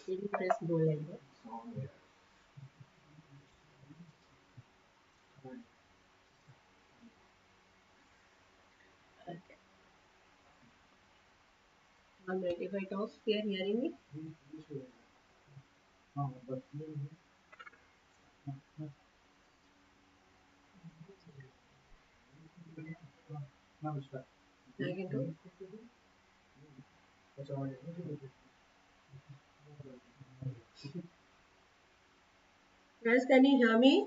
Did you press go like that? Okay. One minute. If I talk, they are hearing me. I can do. Guys, can you hear me?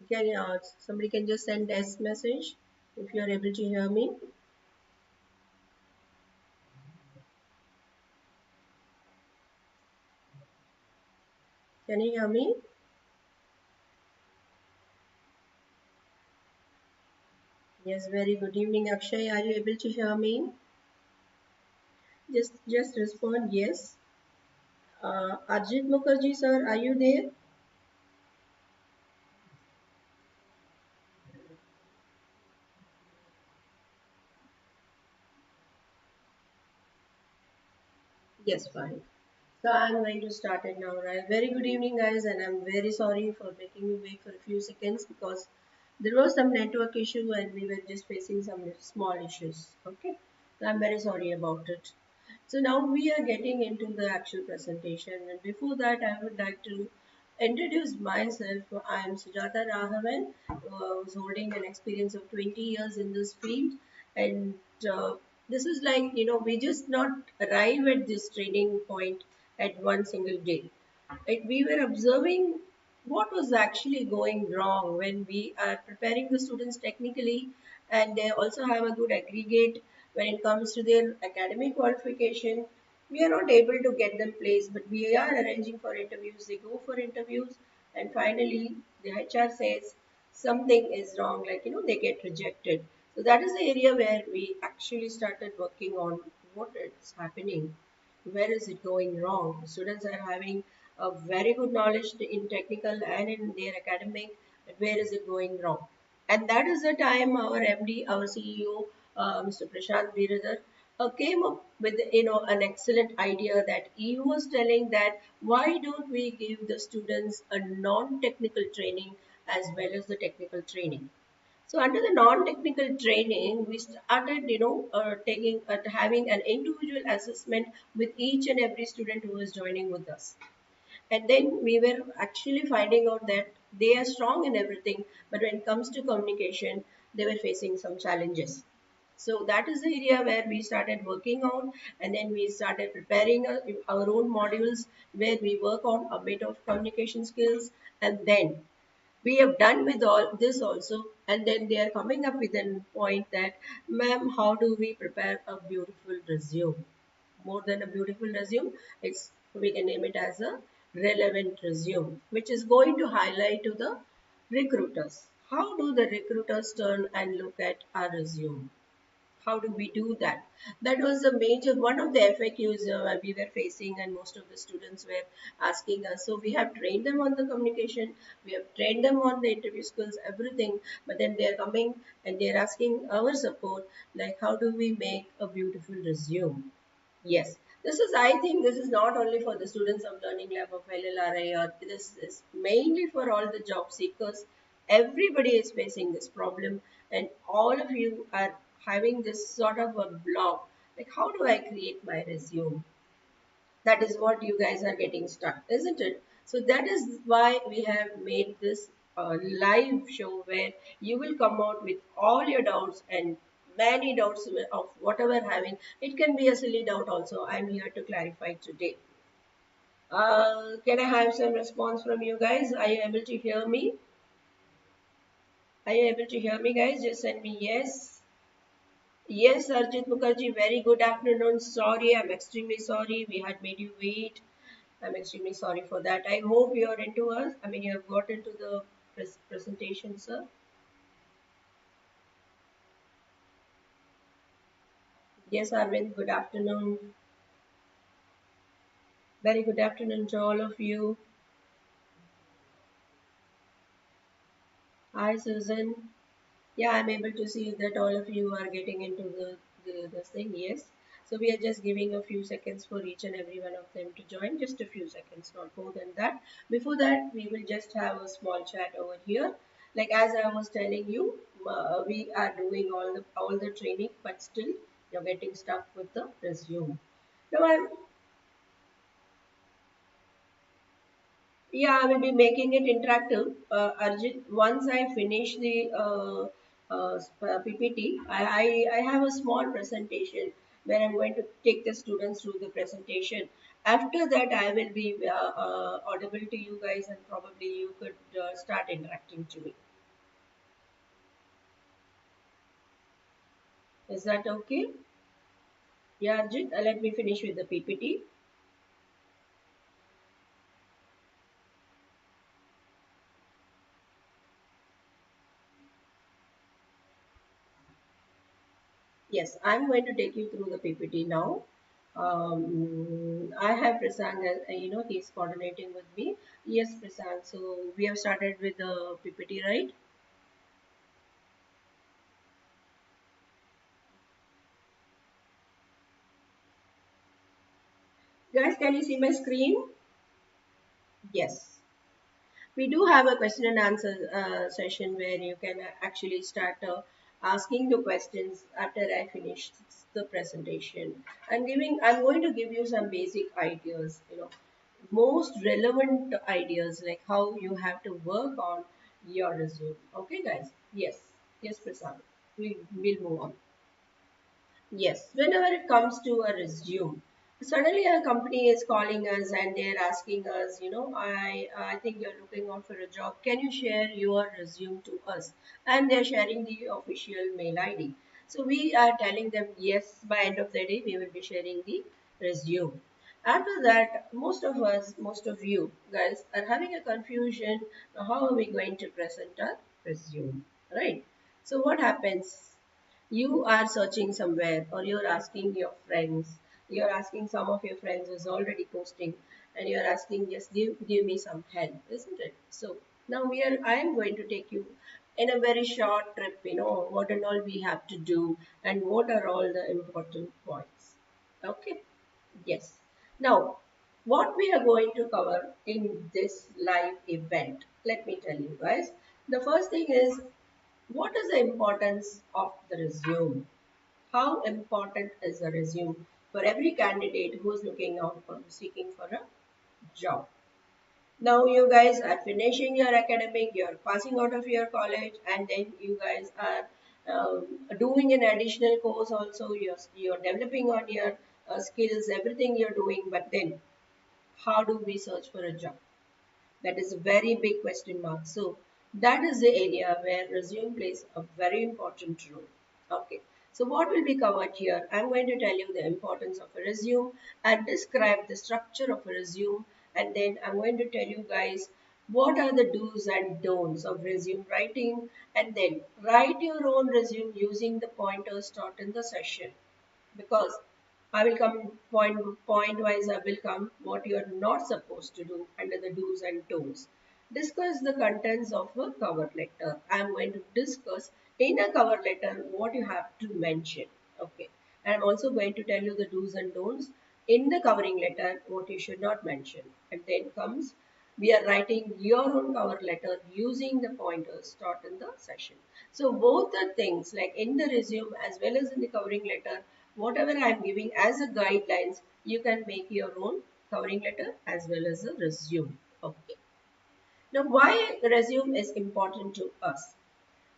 Can you, somebody can just send S message if you are able to hear me. Can you hear me? Yes, very good evening, Akshay. Are you able to hear me? Just respond yes. Arjit Mukherjee, sir, are you there? Yes, fine. So I'm going to start it now, right? Very good evening, guys, and I'm very sorry for making you wait for a few seconds because there was some network issue and we were just facing some small issues. Okay, so I'm very sorry about it. So now we are getting into the actual presentation, and before that, I would like to introduce myself. I am Sujatha Raghavan, who's holding an experience of 20 years in this field, and uh, this is like we just not arrive at this training point at one single day. We were observing what was actually going wrong when we are preparing the students technically, and they also have a good aggregate when it comes to their academic qualification. We are not able to get them placed, but we are arranging for interviews. They go for interviews, and finally the HR says something is wrong, like they get rejected. So that is the area where we actually started working on what is happening, where is it going wrong. Students are having a very good knowledge in technical and in their academic, but where is it going wrong? And that is the time our MD, our CEO, Mr. Prashant Biradar, came up with an excellent idea that he was telling that why don't we give the students a non-technical training as well as the technical training. So under the non-technical training, we started, taking having an individual assessment with each and every student who is joining with us. And then we were actually finding out that they are strong in everything, but when it comes to communication, they were facing some challenges. So that is the area where we started working on, and then we started preparing our own modules where we work on a bit of communication skills, and then we have done with all this also, and then they are coming up with a point that, ma'am, how do we prepare a beautiful resume? More than a beautiful resume, it's we can name it as a relevant resume, which is going to highlight to the recruiters. How do the recruiters turn and look at our resume? How do we do that? That was the major one of the FAQs we were facing, and most of the students were asking us. So we have trained them on the communication, we have trained them on the interview skills, everything. But then they are coming and they are asking our support, like how do we make a beautiful resume? Yes, this is, I think, this is not only for the students of Learning Lab of LLRA, or this is mainly for all the job seekers. Everybody is facing this problem, and all of you are having this sort of a block. Like, how do I create my resume? That is what you guys are getting stuck, isn't it? So that is why we have made this live show where you will come out with all your doubts, and many doubts of whatever having. It can be a silly doubt also. I'm here to clarify today. Can I have some response from you guys? Are you able to hear me? Are you able to hear me, guys? Just send me yes. Yes, Arjit Mukherjee, very good afternoon. Sorry, I'm extremely sorry. We had made you wait. I'm extremely sorry for that. I hope you're into us. I mean, you have got into the presentation, sir. Yes, Arvind, good afternoon. Very good afternoon to all of you. Hi, Susan. Yeah, I'm able to see that all of you are getting into the this thing. Yes. So we are just giving a few seconds for each and every one of them to join. Just a few seconds, not more than that. Before that, we will just have a small chat over here. Like as I was telling you, we are doing all the training, but still you're getting stuck with the resume. Now I'm Yeah, I will be making it interactive. Arjit, once I finish the PPT, I have a small presentation where I'm going to take the students through the presentation. After that, I will be audible to you guys, and probably you could start interacting to me. Is that okay? Yeah, Arjit, let me finish with the PPT. Yes, I'm going to take you through the PPT now. I have Prasad, he's coordinating with me. Yes, Prasad. So we have started with the PPT, right? Guys, can you see my screen? Yes. We do have a question and answer session where you can actually start asking the questions after I finish the presentation. I'm going to give you some basic ideas, most relevant ideas like how you have to work on your resume. Okay, guys? Yes. Yes, Prasad. We will move on. Yes, whenever it comes to a resume, suddenly a company is calling us and they're asking us, I think you're looking out for a job. Can you share your resume to us? And they're sharing the official mail ID. So we are telling them yes, by end of the day we will be sharing the resume. After that, most of us, most of you guys are having a confusion. How are we going to present our resume, right? So what happens? You are searching somewhere or you're asking your friends, you're asking some of your friends who's already posting, and you're asking, just give me some help, isn't it? So now I am going to take you in a very short trip, what and all we have to do and what are all the important points. Okay. Yes. Now, what we are going to cover in this live event, let me tell you guys. The first thing is, what is the importance of the resume? How important is the resume for every candidate who is looking out for seeking for a job? Now you guys are finishing your academic, you're passing out of your college, and then you guys are doing an additional course also. You're developing on your skills, everything you're doing. But then, how do we search for a job? That is a very big question mark. So that is the area where resume plays a very important role. Okay. So what will be covered here? I'm going to tell you the importance of a resume and describe the structure of a resume. And then I'm going to tell you guys what are the do's and don'ts of resume writing. And then write your own resume using the pointers taught in the session, because I will come point wise. I will come what you are not supposed to do under the do's and don'ts. Discuss the contents of a cover letter. I am going to discuss in a cover letter what you have to mention. Okay. And I'm also going to tell you the do's and don'ts in the covering letter, what you should not mention. And then comes, we are writing your own cover letter using the pointers taught in the session. So both the things, like in the resume as well as in the covering letter, whatever I am giving as a guidelines, you can make your own covering letter as well as a resume. Okay. Now, why resume is important to us?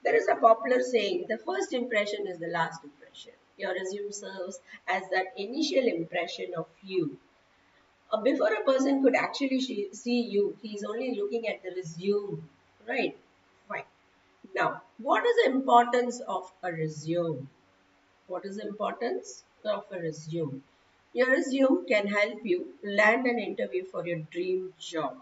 There is a popular saying, the first impression is the last impression. Your resume serves as that initial impression of you. Before a person could actually see you, he's only looking at the resume, right? Fine. Now, what is the importance of a resume? What is the importance of a resume? Your resume can help you land an interview for your dream job.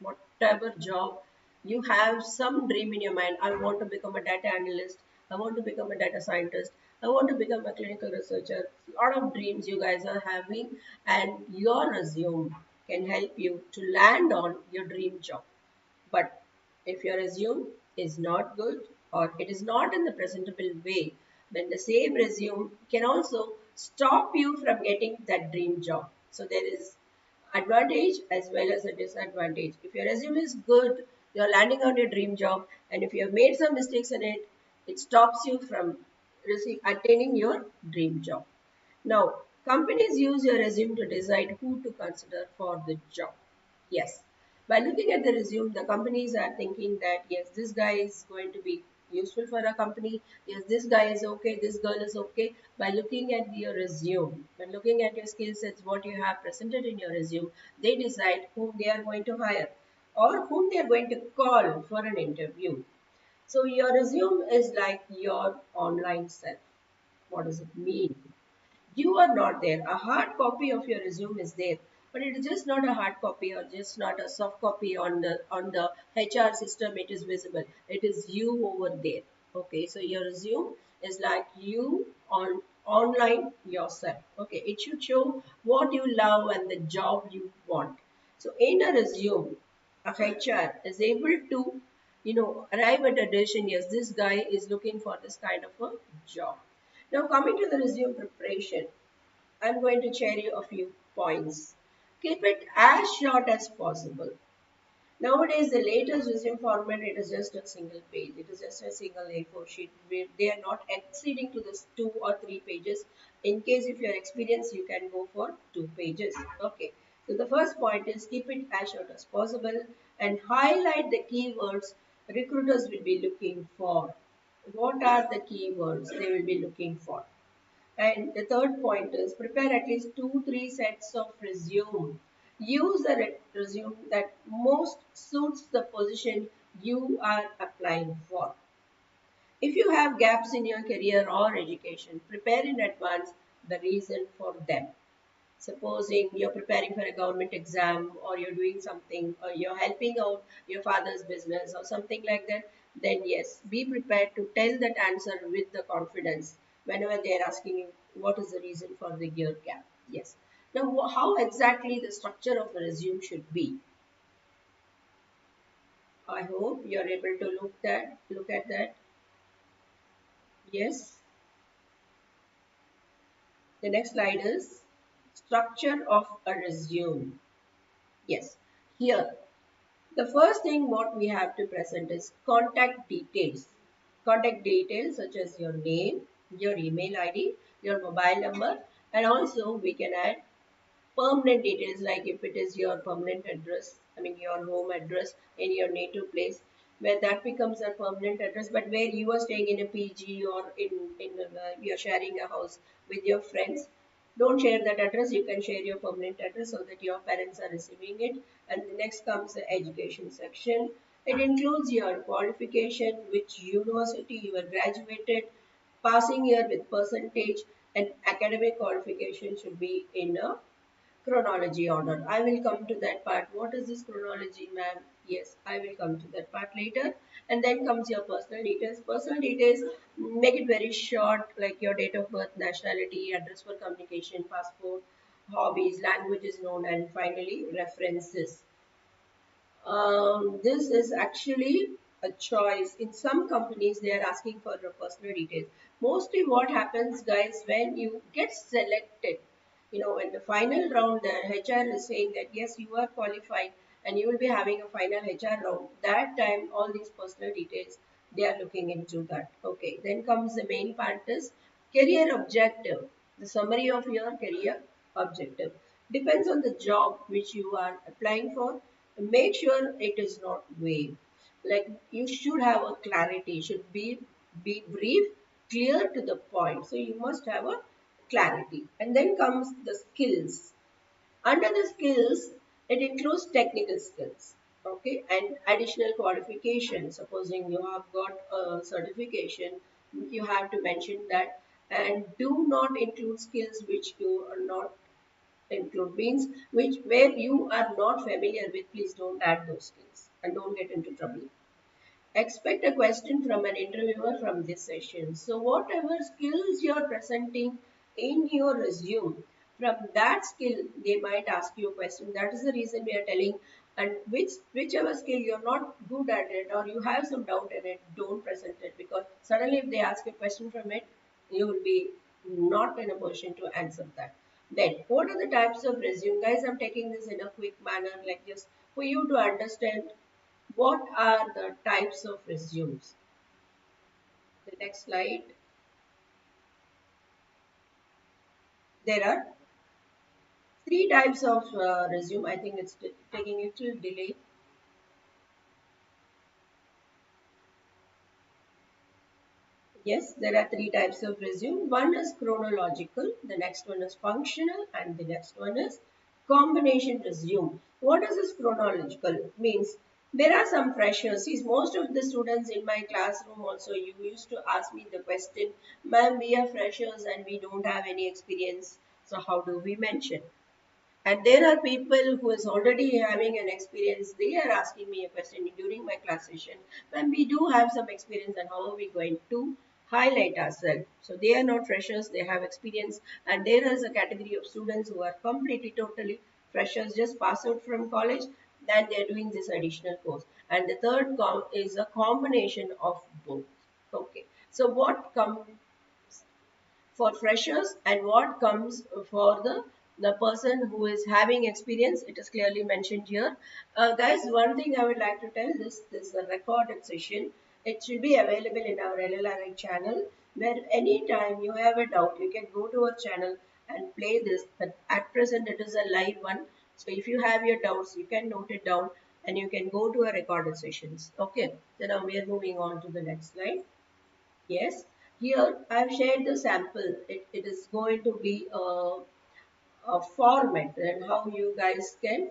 Whatever job you have, some dream in your mind. I want to become a data analyst. I want to become a data scientist. I want to become a clinical researcher. A lot of dreams you guys are having, and your resume can help you to land on your dream job. But if your resume is not good or it is not in the presentable way, then the same resume can also stop you from getting that dream job. So there is advantage as well as a disadvantage. If your resume is good, you're landing on your dream job, and if you have made some mistakes in it, it stops you from attaining your dream job. Now, companies use your resume to decide who to consider for the job. Yes. By looking at the resume, the companies are thinking that yes, this guy is going to be useful for a company. Yes, this guy is okay. This girl is okay. By looking at your resume, by looking at your skill sets, what you have presented in your resume, they decide whom they are going to hire or whom they are going to call for an interview. So your resume is like your online self. What does it mean? You are not there. A hard copy of your resume is there, but it is just not a hard copy or just not a soft copy on the HR system. It is visible. It is you over there. Okay, so your resume is like you on online yourself. Okay, it should show what you love and the job you want. So in a resume, a HR is able to arrive at a decision. Yes, this guy is looking for this kind of a job. Now, coming to the resume preparation, I'm going to share you a few points. Keep it as short as possible. Nowadays, the latest resume format, it is just a single page. It is just a single A4 sheet. They are not exceeding to this 2 or 3 pages. In case if you are experienced, you can go for 2 pages. Okay. So the first point is keep it as short as possible and highlight the keywords recruiters will be looking for. What are the keywords they will be looking for? And the third point is prepare at least 2-3 sets of resume. Use a resume that most suits the position you are applying for. If you have gaps in your career or education, prepare in advance the reason for them. Supposing you're preparing for a government exam or you're doing something or you're helping out your father's business or something like that, then yes, be prepared to tell that answer with the confidence whenever they're asking you what is the reason for the year gap. Yes. Now, how exactly the structure of the resume should be? I hope you're able to look at that. Yes. The next slide is structure of a resume. Yes. Here, the first thing what we have to present is contact details. Contact details such as your name, your email ID, your mobile number, and also we can add permanent details like if it is your permanent address, I mean your home address in your native place, where that becomes a permanent address, but where you are staying in a PG or in you're sharing a house with your friends, don't share that address. You can share your permanent address so that your parents are receiving it. And the next comes the education section. It includes your qualification, which university you are graduated, passing year with percentage, and academic qualification should be in a chronology order. I will come to that part. What is this chronology, ma'am? Yes, I will come to that part later. And then comes your personal details. Personal details, make it very short, like your date of birth, nationality, address for communication, passport, hobbies, languages known, and finally references. This is actually a choice. In some companies, they are asking for your personal details. Mostly what happens, guys, when you get selected, when the final round, the HR is saying that, yes, you are qualified and you will be having a final HR round. That time, all these personal details, they are looking into that. Okay, then comes the main part is career objective. The summary of your career objective depends on the job which you are applying for. Make sure it is not vague. Like you should have a clarity, should be brief, clear to the point. So you must have a clarity. And then comes the skills. Under the skills, it includes technical skills, okay, and additional qualifications. Supposing you have got a certification, you have to mention that, and do not include skills which you are not include means which where you are not familiar with. Please don't add those skills and don't get into trouble. expect a question from an interviewer from this session. So whatever skills you're presenting in your resume, from that skill they might ask you a question. That is the reason we are telling, and whichever skill you're not good at it or you have some doubt in it, don't present it, because suddenly if they ask a question from it, you will be not in a position to answer that. Then what are the types of resume? Guys, I'm taking this in a quick manner, like just for you to understand what are the types of resumes. The next slide. There are three types of resume. I think it's taking a little delay. Yes, there are three types of resume. One is chronological, the next one is functional, and the next one is combination resume. What is this chronological? Means there are some freshers. See, most of the students in my classroom also, you used to ask me the question, ma'am, we are freshers and we don't have any experience. So how do we mention? And there are people who is already having an experience. They are asking me a question during my class session. When we do have some experience, and how are we going to highlight ourselves? So they are not freshers, they have experience. And there is a category of students who are completely, totally freshers, just pass out from college. Then they are doing this additional course. And the third is a combination of both. Okay. So what comes for freshers and what comes for the person who is having experience, it is clearly mentioned here. Guys, one thing I would like to tell, this is a recorded session. It should be available in our LLRI channel, where anytime you have a doubt you can go to our channel and play this, but at present it is a live one. So if you have your doubts, you can note it down and you can go to our recorded sessions. Okay, so now we are moving on to the next slide. Yes, here I have shared the sample. It is going to be a format and how you guys can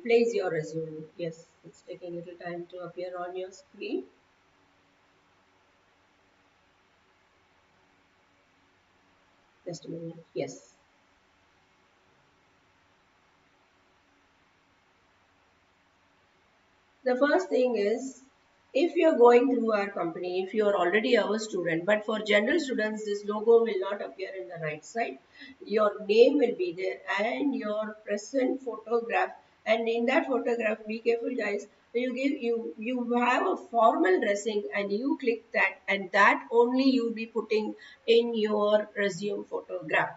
place your resume. Yes, it's taking a little time to appear on your screen. Just a minute. Yes. The first thing is, if you're going through our company, if you're already our student, but for general students, this logo will not appear in the right side. Your name will be there and your present photograph. And in that photograph, be careful, guys. You have a formal dressing and you click that, and that only you'll be putting in your resume photograph.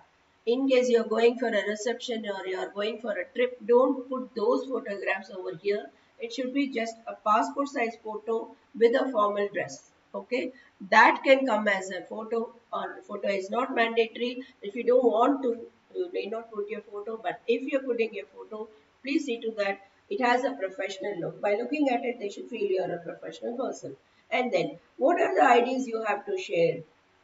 In case you're going for a reception or you're going for a trip, don't put those photographs over here. It should be just a passport size photo with a formal dress. Okay, that can come as a photo, or photo is not mandatory. If you don't want to, you may not put your photo, but if you're putting your photo, please see to that it has a professional look. By looking at it, they should feel you're a professional person. And then what are the IDs you have to share?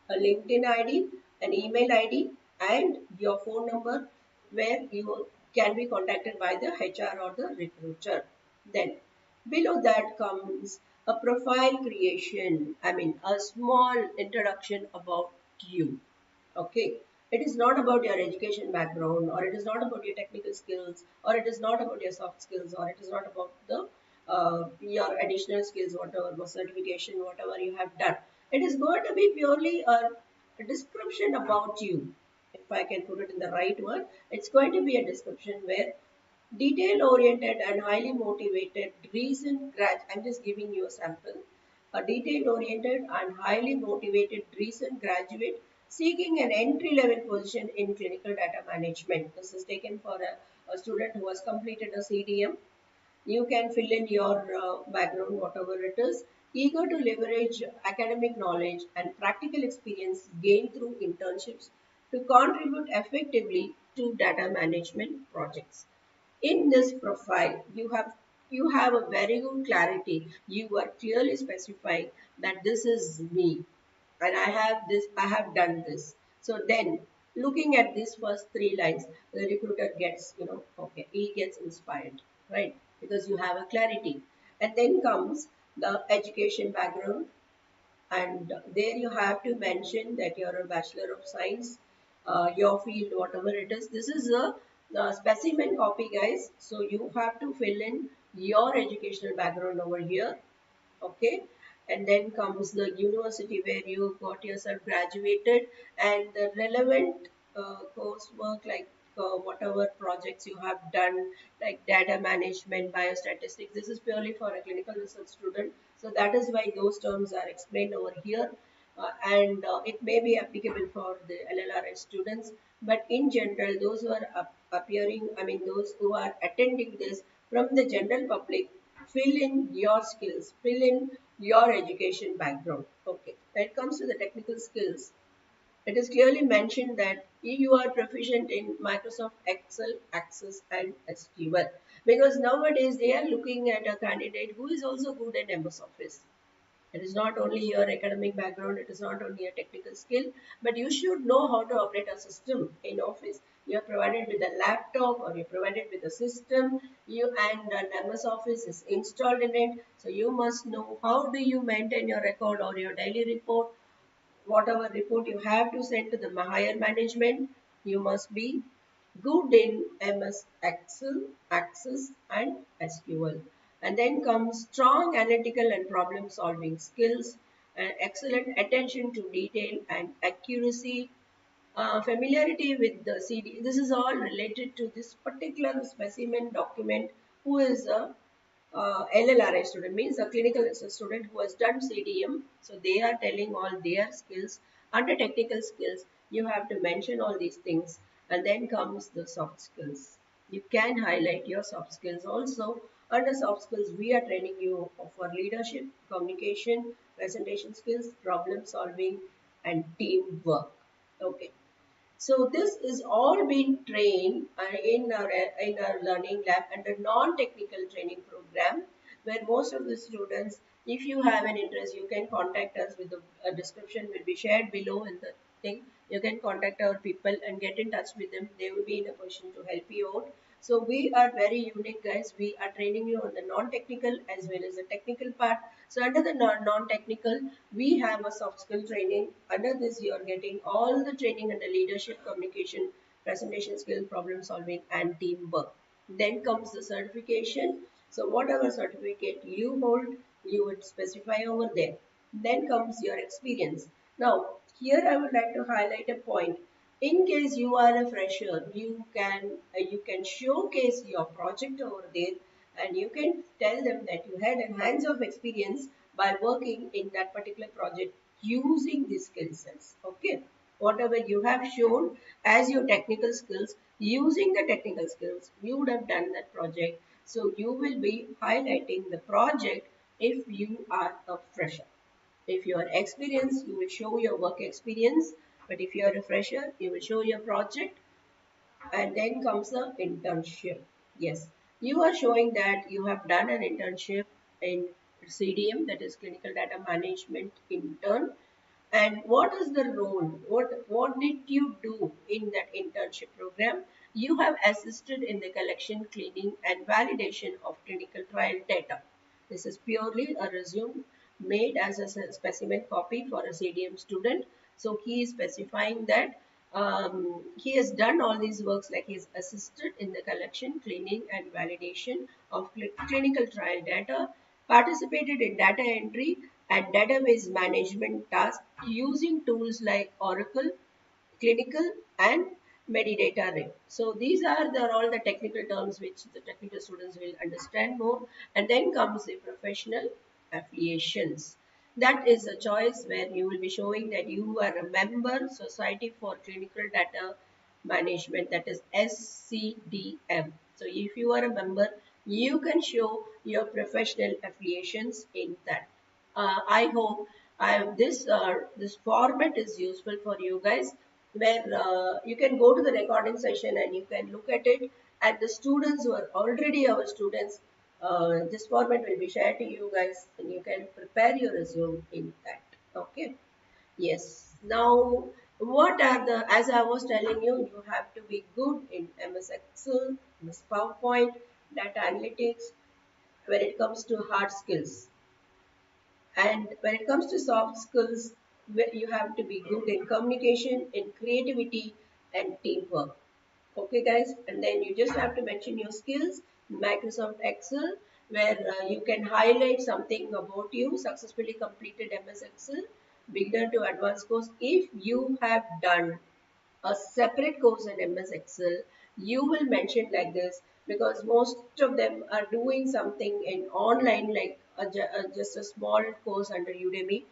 A LinkedIn ID, an email ID, and your phone number, where you can be contacted by the HR or the recruiter. Then below that comes a profile creation. I mean, a small introduction about you. Okay. It is not about your education background, or it is not about your technical skills, or it is not about your soft skills, or it is not about the your additional skills, whatever certification, whatever you have done. It is going to be purely a description about you. If I can put it in the right word, it's going to be a description where detail oriented and highly motivated recent grad. I'm just giving you a sample. A detail oriented and highly motivated recent graduate seeking an entry level position in clinical data management. This is taken for a student who has completed a CDM. You can fill in your background, whatever it is. Eager to leverage academic knowledge and practical experience gained through internships to contribute effectively to data management projects. In this profile, you have a very good clarity. You are clearly specifying that this is me, and I have done this. So then, looking at these first three lines, the recruiter gets, okay, he gets inspired, right? Because you have a clarity. And then comes the education background, and there you have to mention that you're a Bachelor of Science, your field, whatever it is. This is the specimen copy, guys. So you have to fill in your educational background over here. Okay, and then comes the university where you got yourself graduated, and the relevant coursework like whatever projects you have done, like data management, biostatistics. This is purely for a clinical research student, so that is why those terms are explained over here. And it may be applicable for the LLRS students, but in general, those who are appearing, I mean, those who are attending this from the general public, fill in your skills, fill in your education background. Okay, when it comes to the technical skills, it is clearly mentioned that you are proficient in Microsoft Excel, Access, and SQL, because nowadays they are looking at a candidate who is also good at MS Office. It is not only your academic background, it is not only a technical skill, but you should know how to operate a system in office. You are provided with a laptop or you're provided with a system, you and an MS Office is installed in it. So you must know how do you maintain your record or your daily report, whatever report you have to send to the higher management. You must be good in MS Excel, Access, and SQL. And then comes strong analytical and problem solving skills, and excellent attention to detail and accuracy, familiarity with the CD. This is all related to this particular specimen document, who is a LLRI student, means a clinical research student who has done CDM. So they are telling all their skills. Under technical skills, you have to mention all these things, and then comes the soft skills. You can highlight your soft skills also. Under soft skills, we are training you for leadership, communication, presentation skills, problem solving, and teamwork. Okay. So this is all being trained in our learning lab under non-technical training program, where most of the students, if you have an interest, you can contact us with the description will be shared below in the thing. You can contact our people and get in touch with them. They will be in a position to help you out. So we are very unique, guys. We are training you on the non-technical as well as the technical part. So under the non-technical, we have a soft skill training. Under this, you are getting all the training under leadership, communication, presentation skill, problem solving, and teamwork. Then comes the certification. So whatever certificate you hold, you would specify over there. Then comes your experience. Now, here I would like to highlight a point. In case you are a fresher, you can showcase your project over there, and you can tell them that you had a hands-on experience by working in that particular project using these skill sets. Okay, whatever you have shown as your technical skills, using the technical skills, you would have done that project. So you will be highlighting the project if you are a fresher. If you are experienced, you will show your work experience. But if you are a fresher, you will show your project. And then comes the internship. Yes, you are showing that you have done an internship in CDM, that is Clinical Data Management Intern. And what is the role? What did you do in that internship program? You have assisted in the collection, cleaning, and validation of clinical trial data. This is purely a resume made as a specimen copy for a CDM student. So he is specifying that he has done all these works, like he has assisted in the collection, cleaning, and validation of clinical trial data, participated in data entry and database management tasks using tools like Oracle, clinical, and metadata ring. So these are all the technical terms which the technical students will understand more. And then comes the professional affiliations. That is a choice where you will be showing that you are a member Society for Clinical Data Management, that is SCDM. So if you are a member, you can show your professional affiliations in that. I hope this format is useful for you guys, where you can go to the recording session and you can look at it. And the students who are already our students, this format will be shared to you guys, and you can prepare your resume in that. Okay. Yes. Now, what are the, as I was telling you, you have to be good in MS Excel, MS PowerPoint, data analytics, when it comes to hard skills. And when it comes to soft skills, you have to be good in communication, in creativity, and teamwork. Okay, guys, and then you just have to mention your skills, Microsoft Excel, where you can highlight something about you, successfully completed MS Excel, beginner to advanced course. If you have done a separate course in MS Excel, you will mention like this because most of them are doing something in online, like just a small course under Udemy.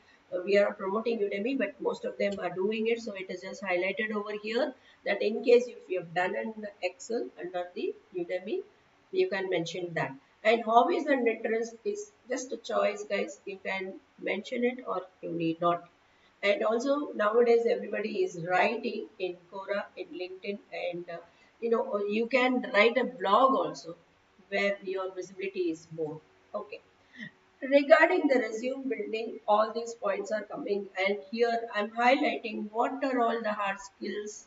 We are promoting Udemy, but most of them are doing it. So it is just highlighted over here that in case if you have done an Excel under the Udemy, you can mention that. And hobbies and interests is just a choice, guys. You can mention it or you need not. And also nowadays everybody is writing in Quora, in LinkedIn, and you can write a blog also where your visibility is more. Okay. Regarding the resume building, all these points are coming, and here I'm highlighting what are all the hard skills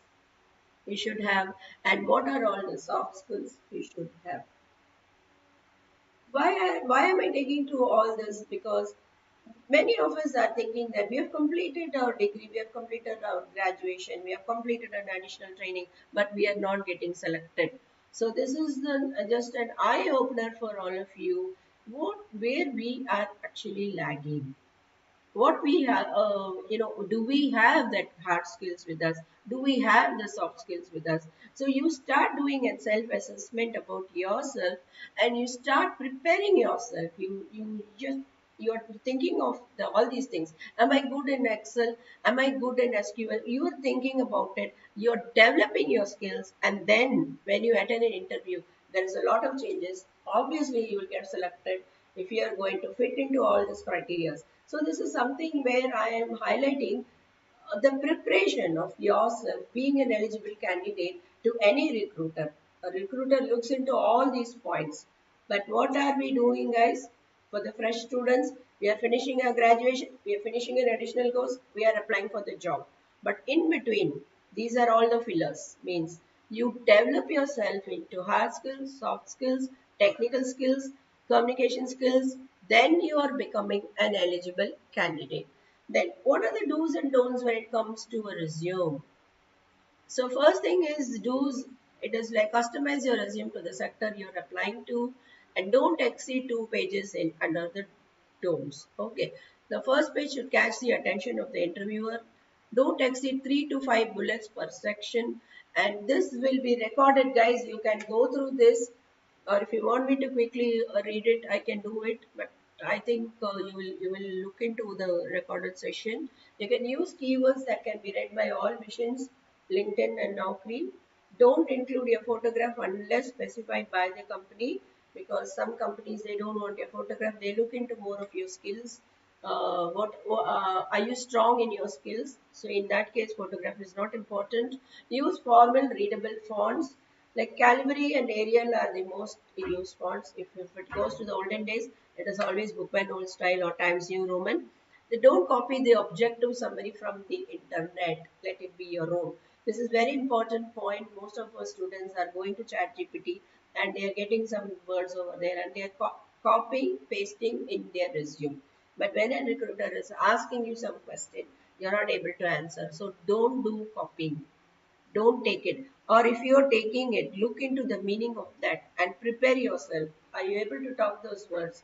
you should have and what are all the soft skills you should have. Why am I taking to all this? Because many of us are thinking that we have completed our degree, we have completed our graduation, we have completed an additional training, but we are not getting selected. So this is just an eye opener for all of you. Where we are actually lagging, what we have, do we have that hard skills with us, do we have the soft skills with us? So you start doing a self assessment about yourself, and you start preparing yourself. You're thinking of all these things. Am I good in Excel? Am I good in SQL? You're thinking about it, you're developing your skills, and then when you attend an interview, there is a lot of changes. Obviously you will get selected if you are going to fit into all these criteria. So this is something where I am highlighting the preparation of yourself being an eligible candidate to any recruiter. A recruiter looks into all these points. But what are we doing, guys? For the fresh students, we are finishing our graduation, we are finishing an additional course, we are applying for the job. But in between, these are all the fillers. Means you develop yourself into hard skills, soft skills, technical skills, communication skills, then you are becoming an eligible candidate. Then, what are the do's and don'ts when it comes to a resume? So, first thing is do's. It is like customize your resume to the sector you're applying to, and don't exceed 2 pages in under the don'ts. Okay. The first page should catch the attention of the interviewer. Don't exceed 3 to 5 bullets per section, and this will be recorded, guys. You can go through this, or if you want me to quickly read it, I can do it. But I think you will look into the recorded session. You can use keywords that can be read by all machines, LinkedIn and Naukri. Don't include your photograph unless specified by the company, because some companies they don't want your photograph. They look into more of your skills. Are you strong in your skills? So in that case, photograph is not important. Use formal readable fonts like Calvary and Arial are the most used fonts. If it goes to the olden days, it is always Bookman Old Style or Times New Roman. They don't copy the objective summary from the internet. Let it be your own. This is very important point. Most of our students are going to ChatGPT and they are getting some words over there and they are copying, pasting in their resume. But when a recruiter is asking you some question, you're not able to answer. So don't do copying, don't take it. Or if you're taking it, look into the meaning of that and prepare yourself. Are you able to talk those words?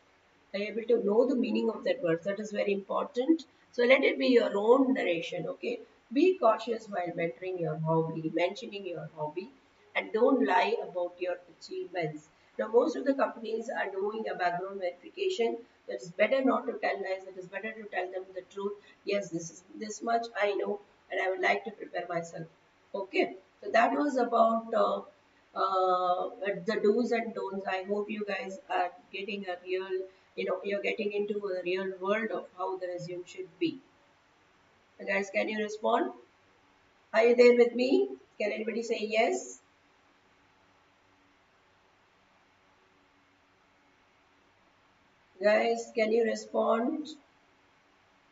Are you able to know the meaning of that word? That is very important. So let it be your own narration, okay? Be cautious while mentioning your hobby, and don't lie about your achievements. Now, most of the companies are doing a background verification. It is better not to tell lies. It is better to tell them the truth. Yes, this is this much I know, and I would like to prepare myself. Okay, so that was about the do's and don'ts. I hope you guys are getting a real, you're getting into a real world of how the resume should be. So guys, can you respond? Are you there with me? Can anybody say yes? Guys, can you respond?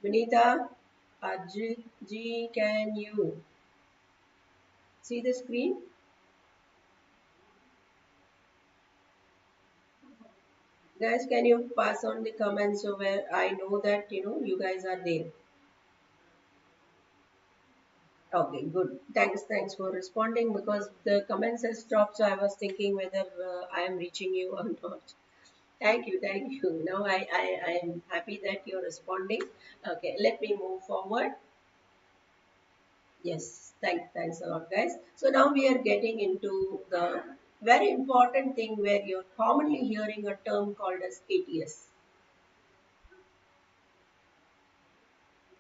Vinita, G, can you see the screen? Guys, can you pass on the comments so where I know that you guys are there? Okay, good. Thanks for responding because the comments has stopped. So I was thinking whether I am reaching you or not. Thank you, thank you. Now I am happy that you're responding. Okay, let me move forward. Yes, thanks a lot, guys. So now we are getting into the very important thing where you're commonly hearing a term called as ATS.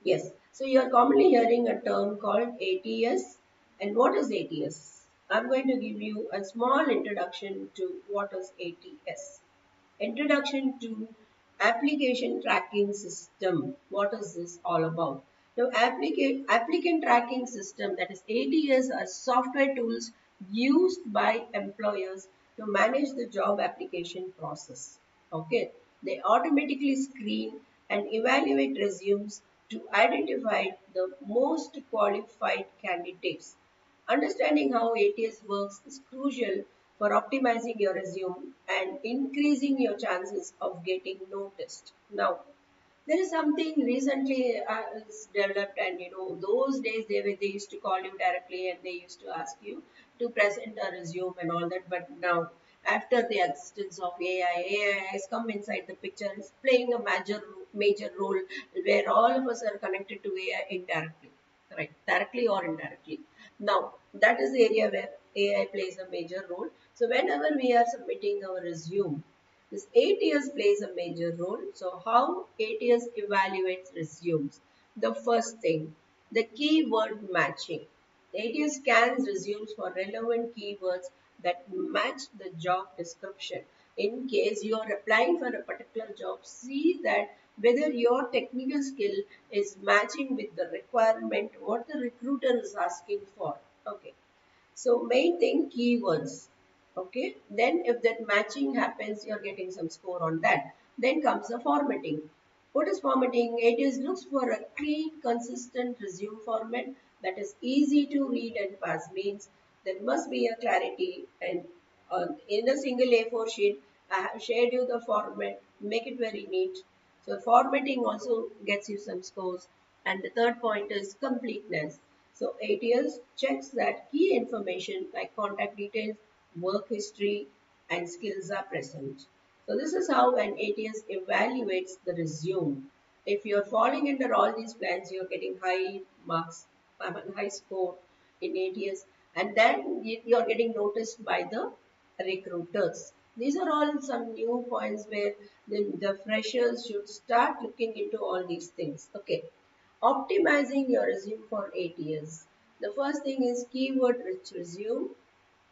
Yes, so you're commonly hearing a term called ATS. And what is ATS? I'm going to give you a small introduction to what is ATS. Introduction to Application Tracking System. What is this all about? Now, applicant tracking system, that is ATS, are software tools used by employers to manage the job application process. Okay, they automatically screen and evaluate resumes to identify the most qualified candidates. Understanding how ATS works is crucial for optimizing your resume and increasing your chances of getting noticed. Now, there is something recently is developed, and those days they used to call you directly and they used to ask you to present a resume and all that. But now, after the existence of AI has come inside the picture. It's playing a major role where all of us are connected to AI indirectly, right? Directly or indirectly. Now, that is the area where AI plays a major role. So whenever we are submitting our resume, this ATS plays a major role. So how ATS evaluates resumes? The first thing, the keyword matching. ATS scans resumes for relevant keywords that match the job description. In case you are applying for a particular job, see that whether your technical skill is matching with the requirement what the recruiter is asking for. Okay. So main thing keywords. Okay. Then if that matching happens, you're getting some score on that. Then comes the formatting. What is formatting? It is looks for a clean, consistent resume format that is easy to read and pass. Means there must be a clarity, and in a single A4 sheet, I have shared you the format. Make it very neat. So formatting also gets you some scores. And the third point is completeness. So ATS checks that key information like contact details, work history, and skills are present. So this is how an ATS evaluates the resume. If you're falling under all these plans, you're getting high marks, high score in ATS, and then you're getting noticed by the recruiters. These are all some new points where the freshers should start looking into all these things. Okay. Optimizing your resume for ATS. The first thing is keyword rich resume.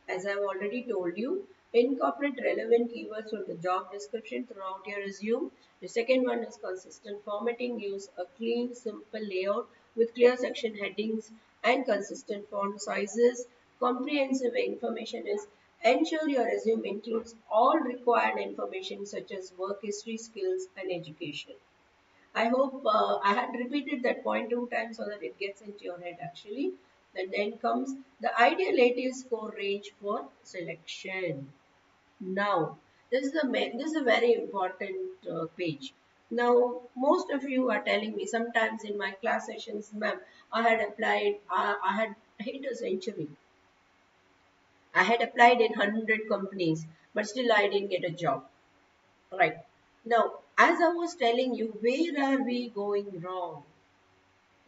As I've already told you, incorporate relevant keywords from the job description throughout your resume. The second one is consistent formatting. Use a clean, simple layout with clear section headings and consistent font sizes. Comprehensive information is ensure your resume includes all required information such as work history, skills, and education. I hope I had repeated that point 2 times so that it gets into your head actually. And then comes the ideal ATS score range for selection. Now, this is a very important page. Now, most of you are telling me sometimes in my class sessions, ma'am, I had applied, I had hit a century. I had applied in 100 companies, but still I didn't get a job. Right. Now, as I was telling you, where are we going wrong?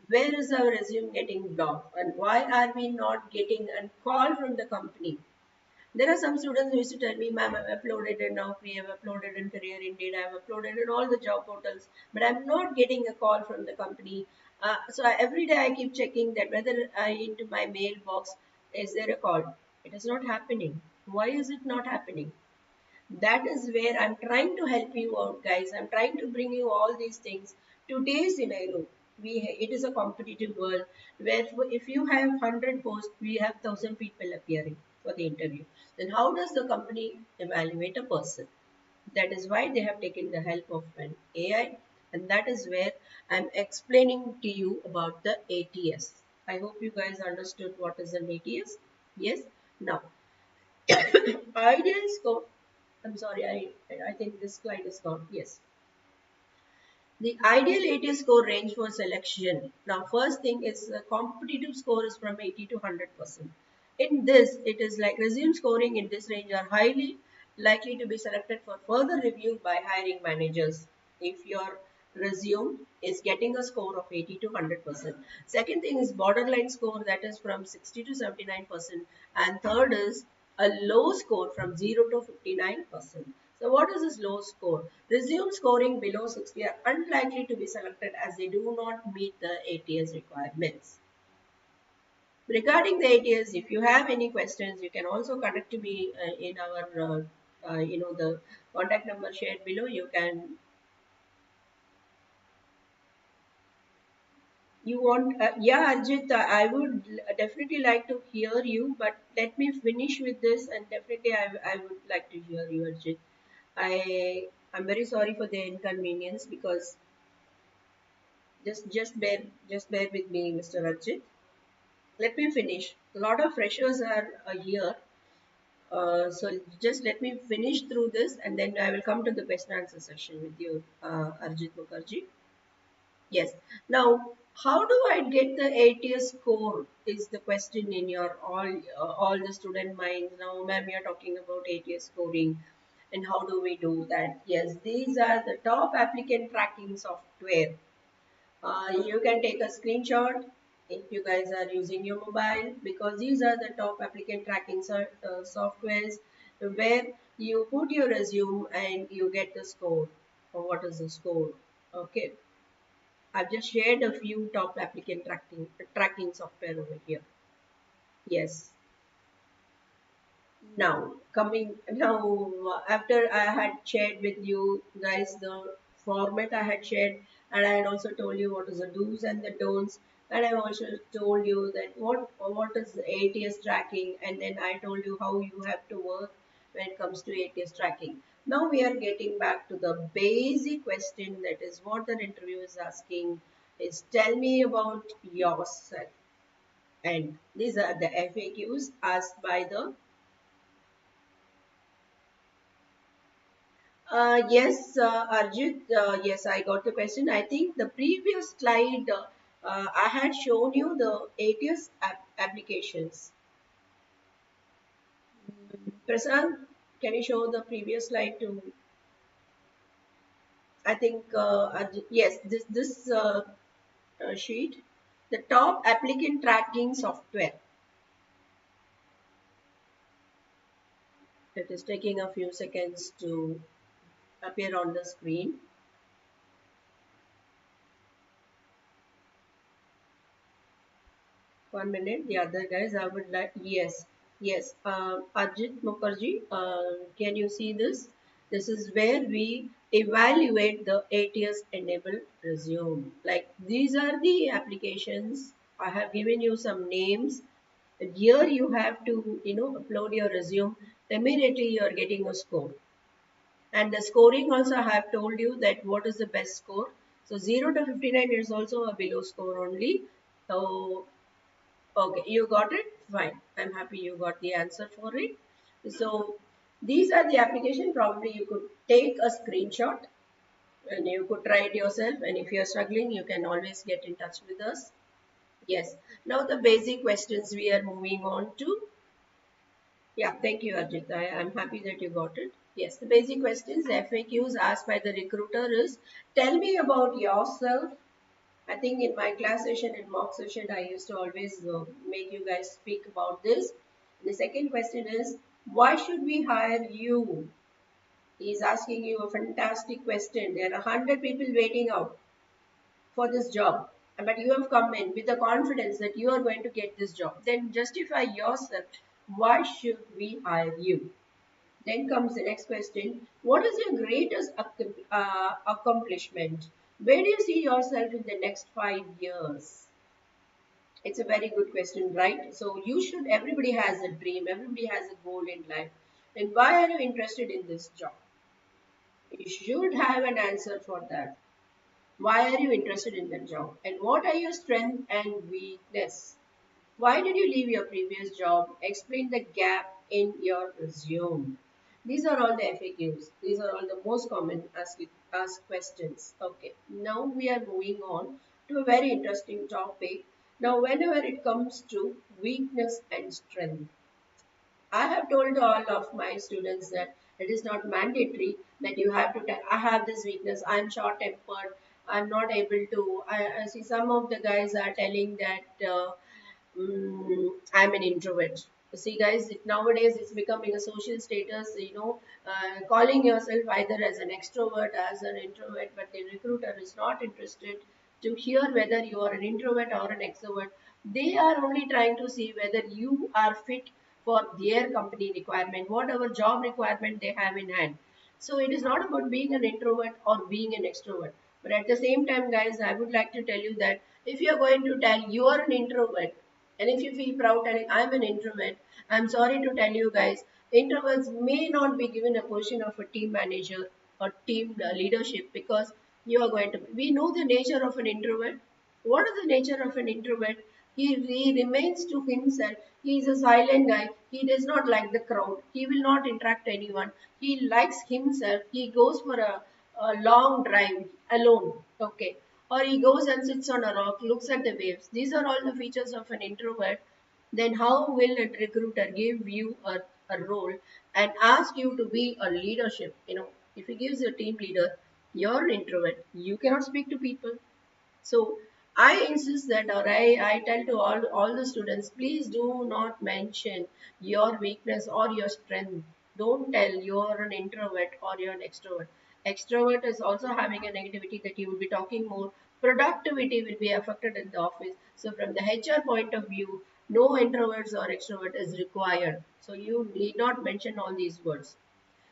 Where is our resume getting blocked? And why are we not getting a call from the company? There are some students who used to tell me, ma'am, I've uploaded in Naukri, I've uploaded in Career Indeed, I've uploaded in all the job portals, but I'm not getting a call from the company. Every day I keep checking that whether into my mailbox, is there a call? It is not happening. Why is it not happening? That is where I'm trying to help you out, guys. I'm trying to bring you all these things. Today's scenario, it is a competitive world where if you have 100 posts, we have 1,000 people appearing for the interview. Then how does the company evaluate a person? That is why they have taken the help of an AI, and that is where I'm explaining to you about the ATS. I hope you guys understood what is an ATS. Yes. Now, ideal score. I'm sorry, I think this slide is gone. Yes. The ideal ATS score range for selection. Now, first thing is the competitive score is from 80 to 100%. In this, it is like resume scoring in this range are highly likely to be selected for further review by hiring managers if your resume is getting a score of 80 to 100%. Second thing is borderline score, that is from 60 to 79%, and third is a low score from 0 to 59%. So what is this low score? Resume scoring below 60 are unlikely to be selected as they do not meet the ATS requirements. Regarding the ATS, if you have any questions, you can also connect to me in our, the contact number shared below. You can, you want, yeah, Arjit, I would definitely like to hear you, but let me finish with this, and definitely I would like to hear you, Arjit. I'm very sorry for the inconvenience because just bear with me, Mr. Arjit. Let me finish. A lot of freshers are here. So just let me finish through this and then I will come to the question answer session with you, Arjit Mukherjee. Yes. Now, how do I get the ATS score is the question in your all the student minds. Now, ma'am, you're talking about ATS scoring and how do we do that? Yes, these are the top applicant tracking software. You can take a screenshot if you guys are using your mobile because these are the top applicant tracking softwares where you put your resume and you get the score. Or what is the score? Okay, I've just shared a few top applicant tracking software over here. Yes. Now after I had shared with you guys the format I had shared, and I had also told you what is the do's and the don'ts, and I also told you that what is the ATS tracking, and then I told you how you have to work when it comes to ATS tracking. Now we are getting back to the basic question, that is what the interview is asking is tell me about yourself, and these are the FAQs asked by the yes, Arjit, yes, I got the question. I think the previous slide, I had shown you the ATS applications. Prasad, can you show the previous slide to, I think, yes, this sheet, the top applicant tracking software. It is taking a few seconds to appear on the screen. 1 minute. The other guys, I would like, yes, yes. Ajit Mukherjee, can you see this? This is where we evaluate the ATS enabled resume. Like these are the applications. I have given you some names. Here you have to, upload your resume. Immediately you are getting a score. And the scoring also I have told you that what is the best score. So 0 to 59 is also a below score only. So okay, you got it? Fine. I'm happy you got the answer for it. So these are the application. Probably you could take a screenshot and you could try it yourself. And if you're struggling, you can always get in touch with us. Yes. Now the basic questions we are moving on to. Yeah, thank you, Arjit. I'm happy that you got it. Yes, the basic questions, FAQs asked by the recruiter is, tell me about yourself. I think in my class session and mock session, I used to always make you guys speak about this. The second question is, why should we hire you? He's asking you a fantastic question. There are 100 people waiting out for this job, but you have come in with the confidence that you are going to get this job. Then justify yourself. Why should we hire you? Then comes the next question. What is your greatest accomplishment? Where do you see yourself in the next 5 years? It's a very good question, right? So everybody has a dream, everybody has a goal in life. Then why are you interested in this job? You should have an answer for that. Why are you interested in that job? And what are your strengths and weakness? Why did you leave your previous job? Explain the gap in your resume. These are all the FAQs. These are all the most common asked questions. Okay, now we are moving on to a very interesting topic. Now, whenever it comes to weakness and strength, I have told all of my students that It is not mandatory that you have to tell, I have this weakness, I'm short tempered, I'm not able to. I see some of the guys are telling that I'm an introvert. See, guys, nowadays it's becoming a social status, calling yourself either as an extrovert, as an introvert, but the recruiter is not interested to hear whether you are an introvert or an extrovert. They are only trying to see whether you are fit for their company requirement, whatever job requirement they have in hand. So it is not about being an introvert or being an extrovert. But at the same time, guys, I would like to tell you that if you are going to tell you are an introvert, and if you feel proud telling I'm an introvert, I'm sorry to tell you guys, introverts may not be given a position of a team manager or team leadership, because you are going to. We know the nature of an introvert. What is the nature of an introvert? He remains to himself. He is a silent guy. He does not like the crowd. He will not interact anyone. He likes himself. He goes for a long drive alone. Okay. Or he goes and sits on a rock, looks at the waves. These are all the features of an introvert. Then how will a recruiter give you a role and ask you to be a leadership? If he gives you a team leader, you're an introvert. You cannot speak to people. So I insist that, or I tell to all the students, please do not mention your weakness or your strength. Don't tell you're an introvert or you're an extrovert. Extrovert is also having a negativity that you will be talking more. Productivity will be affected in the office. So from the HR point of view, no introverts or extrovert is required. So you need not mention all these words.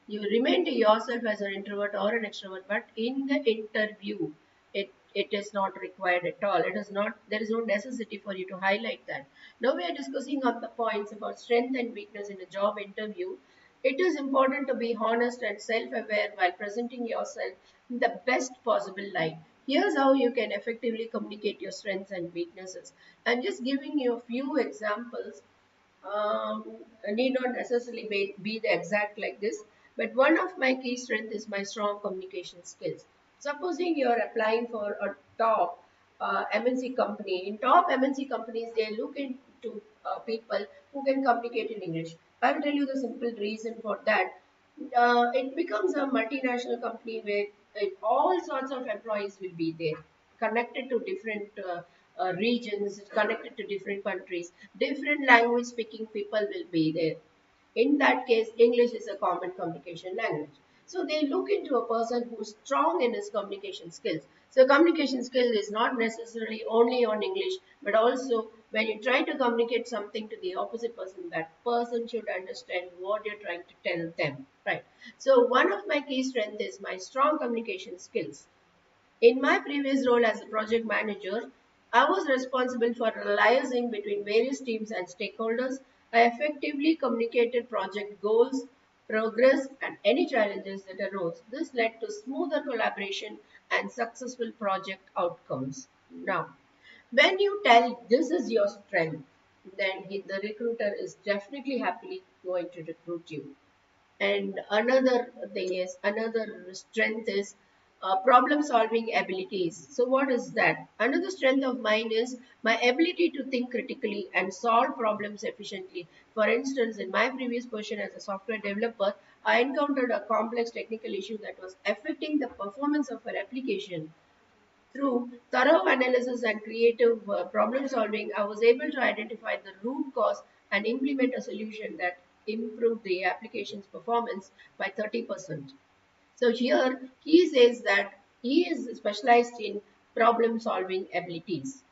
You remain to yourself as an introvert or an extrovert, but in the interview, it is not required at all. It is not, there is no necessity for you to highlight that. Now we are discussing on the points about strength and weakness in a job interview. It is important to be honest and self-aware while presenting yourself in the best possible light. Here's how you can effectively communicate your strengths and weaknesses. I'm just giving you a few examples, um, need not necessarily be the exact like this, but one of my key strengths is my strong communication skills. Supposing you are applying for a top MNC company. In top MNC companies, they look into people who can communicate in English. I will tell you the simple reason for that. It becomes a multinational company where all sorts of employees will be there, connected to different regions, connected to different countries, different language speaking people will be there. In that case, English is a common communication language. So they look into a person who's strong in his communication skills. So communication skill is not necessarily only on English, but also when you try to communicate something to the opposite person, that person should understand what you're trying to tell them. Right. So one of my key strengths is my strong communication skills. In my previous role as a project manager, I was responsible for liaising between various teams and stakeholders. I effectively communicated project goals, progress, and any challenges that arose. This led to smoother collaboration and successful project outcomes. Now, when you tell this is your strength, then the recruiter is definitely happily going to recruit you. And another strength is problem solving abilities. So what is that? Another strength of mine is my ability to think critically and solve problems efficiently. For instance, in my previous position as a software developer, I encountered a complex technical issue that was affecting the performance of our application. Through thorough analysis and creative problem solving, I was able to identify the root cause and implement a solution that improved the application's performance by 30%. So here he says that he is specialized in problem solving abilities.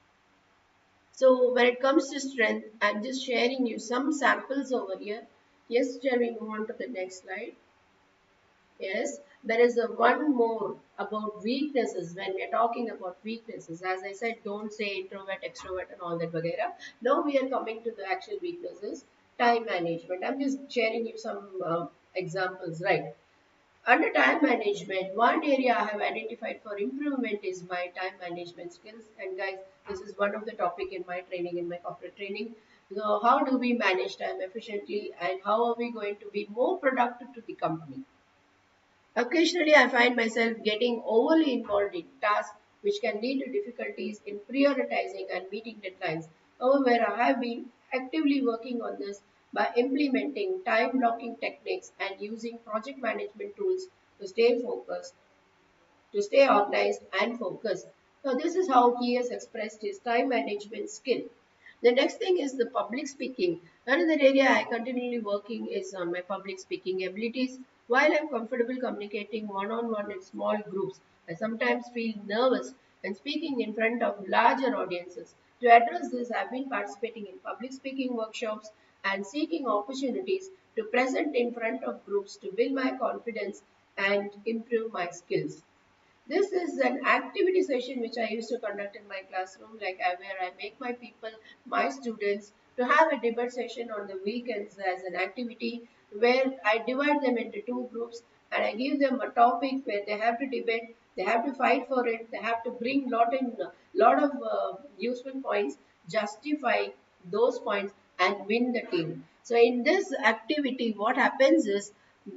So when it comes to strength, I'm just sharing you some samples over here. Yes, shall we move on to the next slide? Yes, there is a one more about weaknesses. When we are talking about weaknesses, as I said, don't say introvert, extrovert, and all that vagera. Now we are coming to the actual weaknesses. Time management. I'm just sharing you some examples, right? Under time management, one area I have identified for improvement is my time management skills. And guys, this is one of the topic in my training, in my corporate training. So how do we manage time efficiently, and how are we going to be more productive to the company? Occasionally, I find myself getting overly involved in tasks which can lead to difficulties in prioritizing and meeting deadlines. However, I have been actively working on this by implementing time blocking techniques and using project management tools to stay focused, to stay organized and focused. So this is how he has expressed his time management skill. The next thing is the public speaking. Another area I continually working is on my public speaking abilities. While I'm comfortable communicating one-on-one in small groups, I sometimes feel nervous when speaking in front of larger audiences. To address this, I've been participating in public speaking workshops and seeking opportunities to present in front of groups to build my confidence and improve my skills. This is an activity session which I used to conduct in my classroom, where I make my people, my students, to have a debate session on the weekends as an activity where I divide them into two groups and I give them a topic where they have to debate, they have to fight for it, they have to bring lot of useful points, justify those points and win the team. So in this activity, what happens is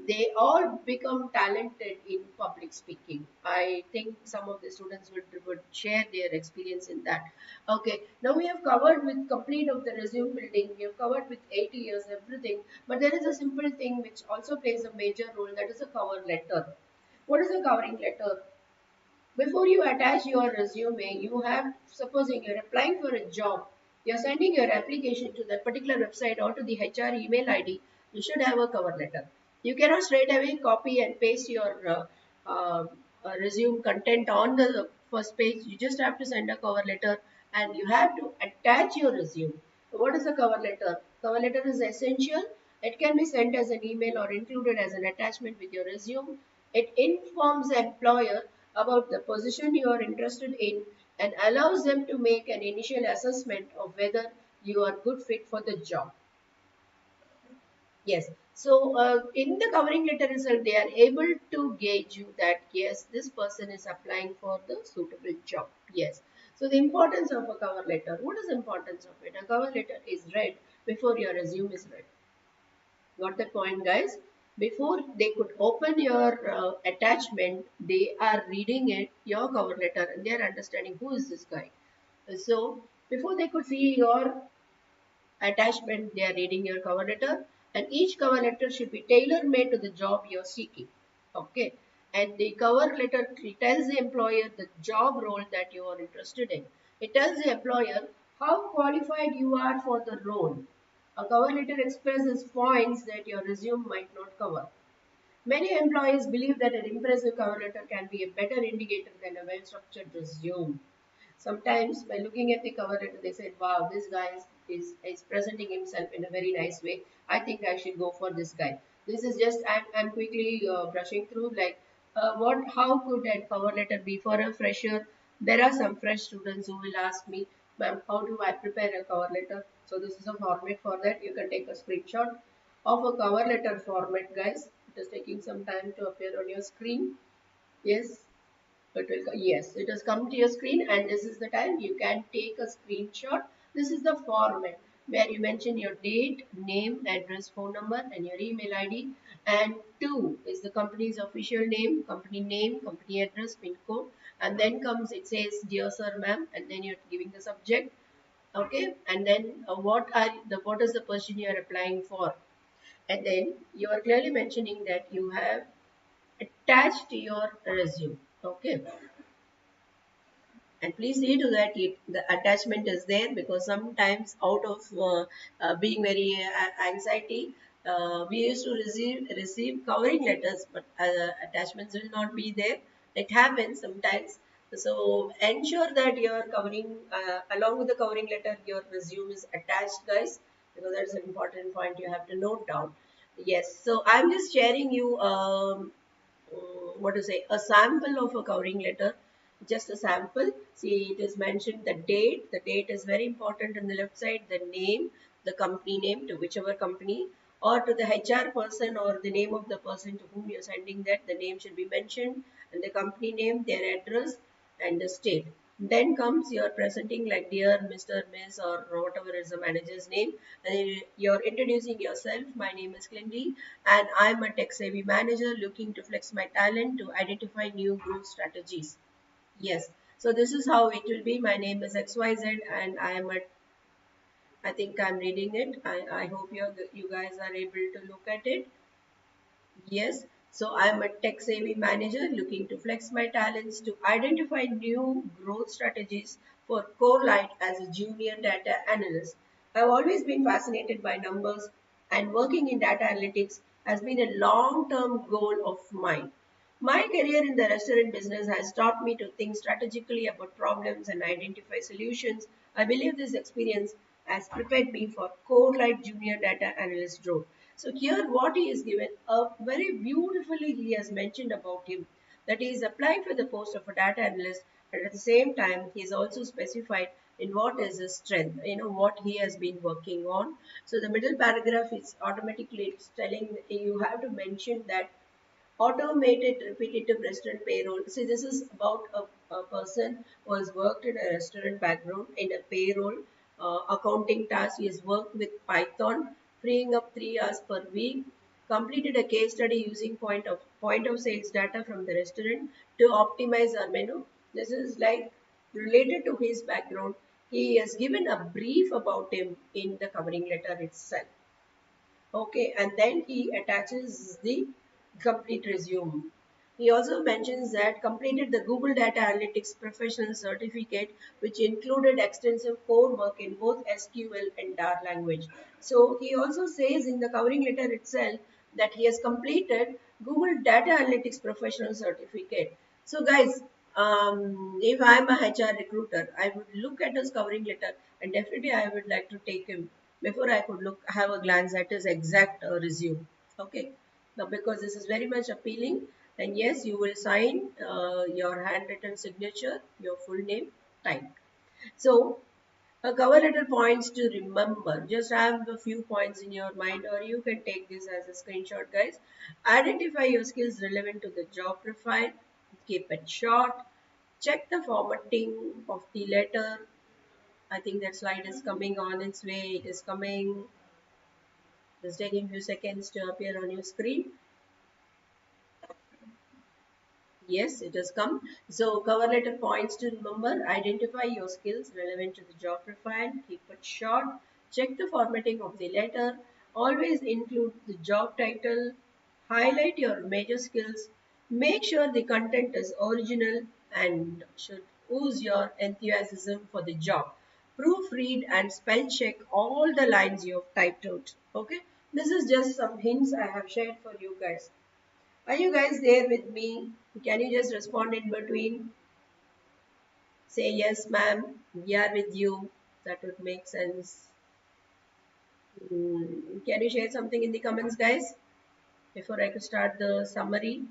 they all become talented in public speaking. I think some of the students would share their experience in that. Okay, now we have covered with complete of the resume building, we have covered with 80 years, everything, but there is a simple thing which also plays a major role, that is a cover letter. What is a covering letter? Before you attach your resume, you have, supposing you're applying for a job, you're sending your application to that particular website or to the HR email ID, you should have a cover letter. You cannot straight away copy and paste your resume content on the first page. You just have to send a cover letter and you have to attach your resume. What is a cover letter? Cover letter is essential. It can be sent as an email or included as an attachment with your resume. It informs the employer about the position you are interested in and allows them to make an initial assessment of whether you are good fit for the job. Yes. So in the covering letter itself, they are able to gauge you that yes, this person is applying for the suitable job. Yes. So the importance of a cover letter. What is the importance of it? A cover letter is read before your resume is read. Got the point, guys? Before they could open your attachment, they are reading it, your cover letter, and they are understanding who is this guy. So before they could see your attachment, they are reading your cover letter, and each cover letter should be tailor made to the job you're seeking. Okay, and the cover letter tells the employer the job role that you are interested in. It tells the employer how qualified you are for the role. A cover letter expresses points that your resume might not cover. Many employees believe that an impressive cover letter can be a better indicator than a well-structured resume. Sometimes by looking at the cover letter, they said, wow, this guy is presenting himself in a very nice way. I think I should go for this guy. This is just, I'm quickly brushing through how could a cover letter be for a fresher? There are some fresh students who will ask me, ma'am, how do I prepare a cover letter? So this is a format for that. You can take a screenshot of a cover letter format, guys. It is taking some time to appear on your screen. Yes, yes, it has come to your screen and this is the time you can take a screenshot. This is the format where you mention your date, name, address, phone number and your email ID. And 2 is the company's official name, company address, pin code. And then comes, it says, dear sir, ma'am, and then you're giving the subject. Okay, and then what is the position you are applying for? And then you are clearly mentioning that you have attached your resume. Okay, and please see to that the attachment is there, because sometimes out of being very anxiety, we used to receive covering letters, but attachments will not be there. It happens sometimes. So ensure that your covering along with the covering letter, your resume is attached, guys, because that's an important point you have to note down. Yes, so I'm just sharing you what to say, a sample of a covering letter, just a sample. See, it is mentioned the date is very important on the left side, the name, the company name, to whichever company, or to the HR person or the name of the person to whom you're sending that, the name should be mentioned, and the company name, their address and the state. Then comes your presenting like dear Mr. Miss or whatever is the manager's name, and you're introducing yourself. My name is Clindy and I'm a tech savvy manager looking to flex my talent to identify new growth strategies. Yes. So this is how it will be. My name is XYZ and I think I'm reading it. I hope you guys are able to look at it. Yes, so I'm a tech savvy manager looking to flex my talents to identify new growth strategies for Core Light as a junior data analyst. I've always been fascinated by numbers, and working in data analytics has been a long term goal of mine. My career in the restaurant business has taught me to think strategically about problems and identify solutions. I believe this experience has prepared me for core like junior data analyst role. So here what he is given very beautifully he has mentioned about him that he is applying for the post of a data analyst, and at the same time he is also specified in what is his strength, what he has been working on. So the middle paragraph is automatically it's telling you have to mention that automated repetitive restaurant payroll. See, this is about a person who has worked in a restaurant background in a payroll accounting task. He has worked with Python, freeing up 3 hours per week. Completed a case study using point of sales data from the restaurant to optimize our menu. This is like related to his background. He has given a brief about him in the covering letter itself. Okay, and then he attaches the complete resume. He also mentions that completed the Google Data Analytics Professional Certificate, which included extensive core work in both SQL and R language. So he also says in the covering letter itself that he has completed Google Data Analytics Professional Certificate. So guys, if I'm a HR recruiter, I would look at his covering letter and definitely I would like to take him before I could have a glance at his exact resume. Okay, now because this is very much appealing, then yes, you will sign your handwritten signature, your full name, type. So a cover letter points to remember. Just have a few points in your mind, or you can take this as a screenshot, guys. Identify your skills relevant to the job profile. Keep it short. Check the formatting of the letter. I think that slide is coming on its way. It is coming. Just taking few seconds to appear on your screen. Yes, it has come. So cover letter points to remember, identify your skills relevant to the job profile, keep it short, check the formatting of the letter, always include the job title, highlight your major skills, make sure the content is original and should ooze your enthusiasm for the job. Proofread and spell check all the lines you have typed out. Okay, this is just some hints I have shared for you guys. Are you guys there with me? Can you just respond in between? Say yes, ma'am. We are with you. That would make sense. Can you share something in the comments, guys? Before I could start the summary.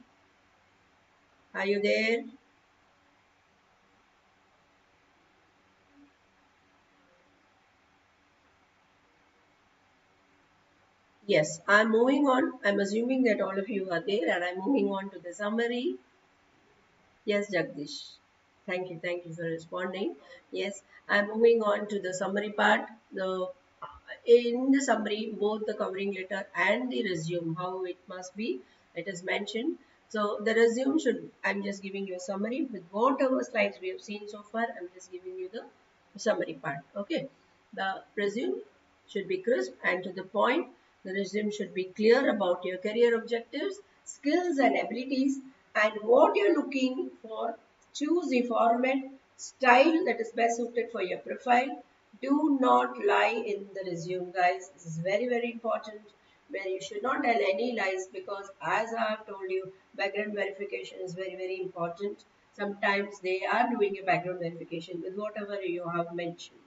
Are you there? Yes, I'm moving on. I'm assuming that all of you are there and I'm moving on to the summary. Yes, Jagdish. Thank you for responding. Yes, I'm moving on to the summary part. The in the summary, both the covering letter and the resume, how it must be, it is mentioned. So the resume should, I'm just giving you a summary with whatever slides we have seen so far. I'm just giving you the summary part. Okay, the resume should be crisp and to the point. The resume should be clear about your career objectives, skills and abilities, and what you're looking for. Choose the format, style that is best suited for your profile. Do not lie in the resume, guys. This is very, very important. Where you should not tell any lies because, as I have told you, background verification is very, very important. Sometimes they are doing a background verification with whatever you have mentioned.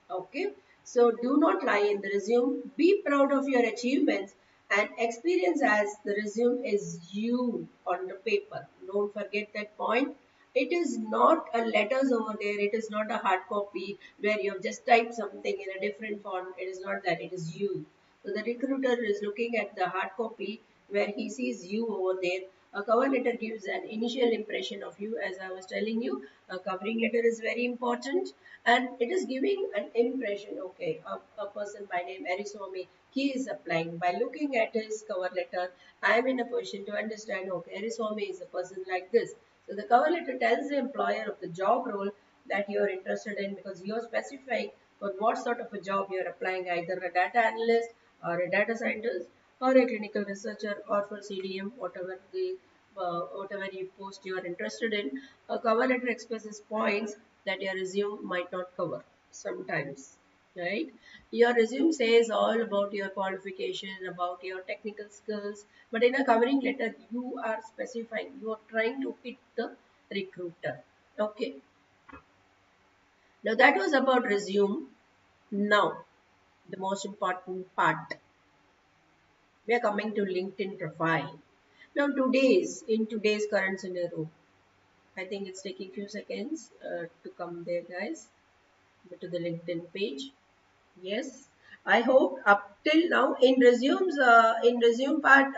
Okay, so do not lie in the resume. Be proud of your achievements and experience as the resume is you on the paper. Don't forget that point. It is not a letters over there. It is not a hard copy where you have just typed something in a different font. It is not that. It is you. So the recruiter is looking at the hard copy where he sees you over there. A cover letter gives an initial impression of you, as I was telling you. A covering letter is very important and it is giving an impression. Okay, a person by name Ariswamy, he is applying. By looking at his cover letter, I am in a position to understand, okay, Ariswamy is a person like this. So the cover letter tells the employer of the job role that you are interested in because you are specifying for what sort of a job you're applying, either a data analyst or a data scientist or a clinical researcher or for CDM, whatever you post you are interested in. A cover letter expresses points that your resume might not cover sometimes, right? Your resume says all about your qualification, about your technical skills, but in a covering letter, you are specifying, you are trying to hit the recruiter. Okay, now that was about resume. Now, the most important part, we are coming to LinkedIn profile. Now, in today's current scenario, I think it's taking few seconds to come there, guys, to the LinkedIn page. Yes, I hope up till now in resume part,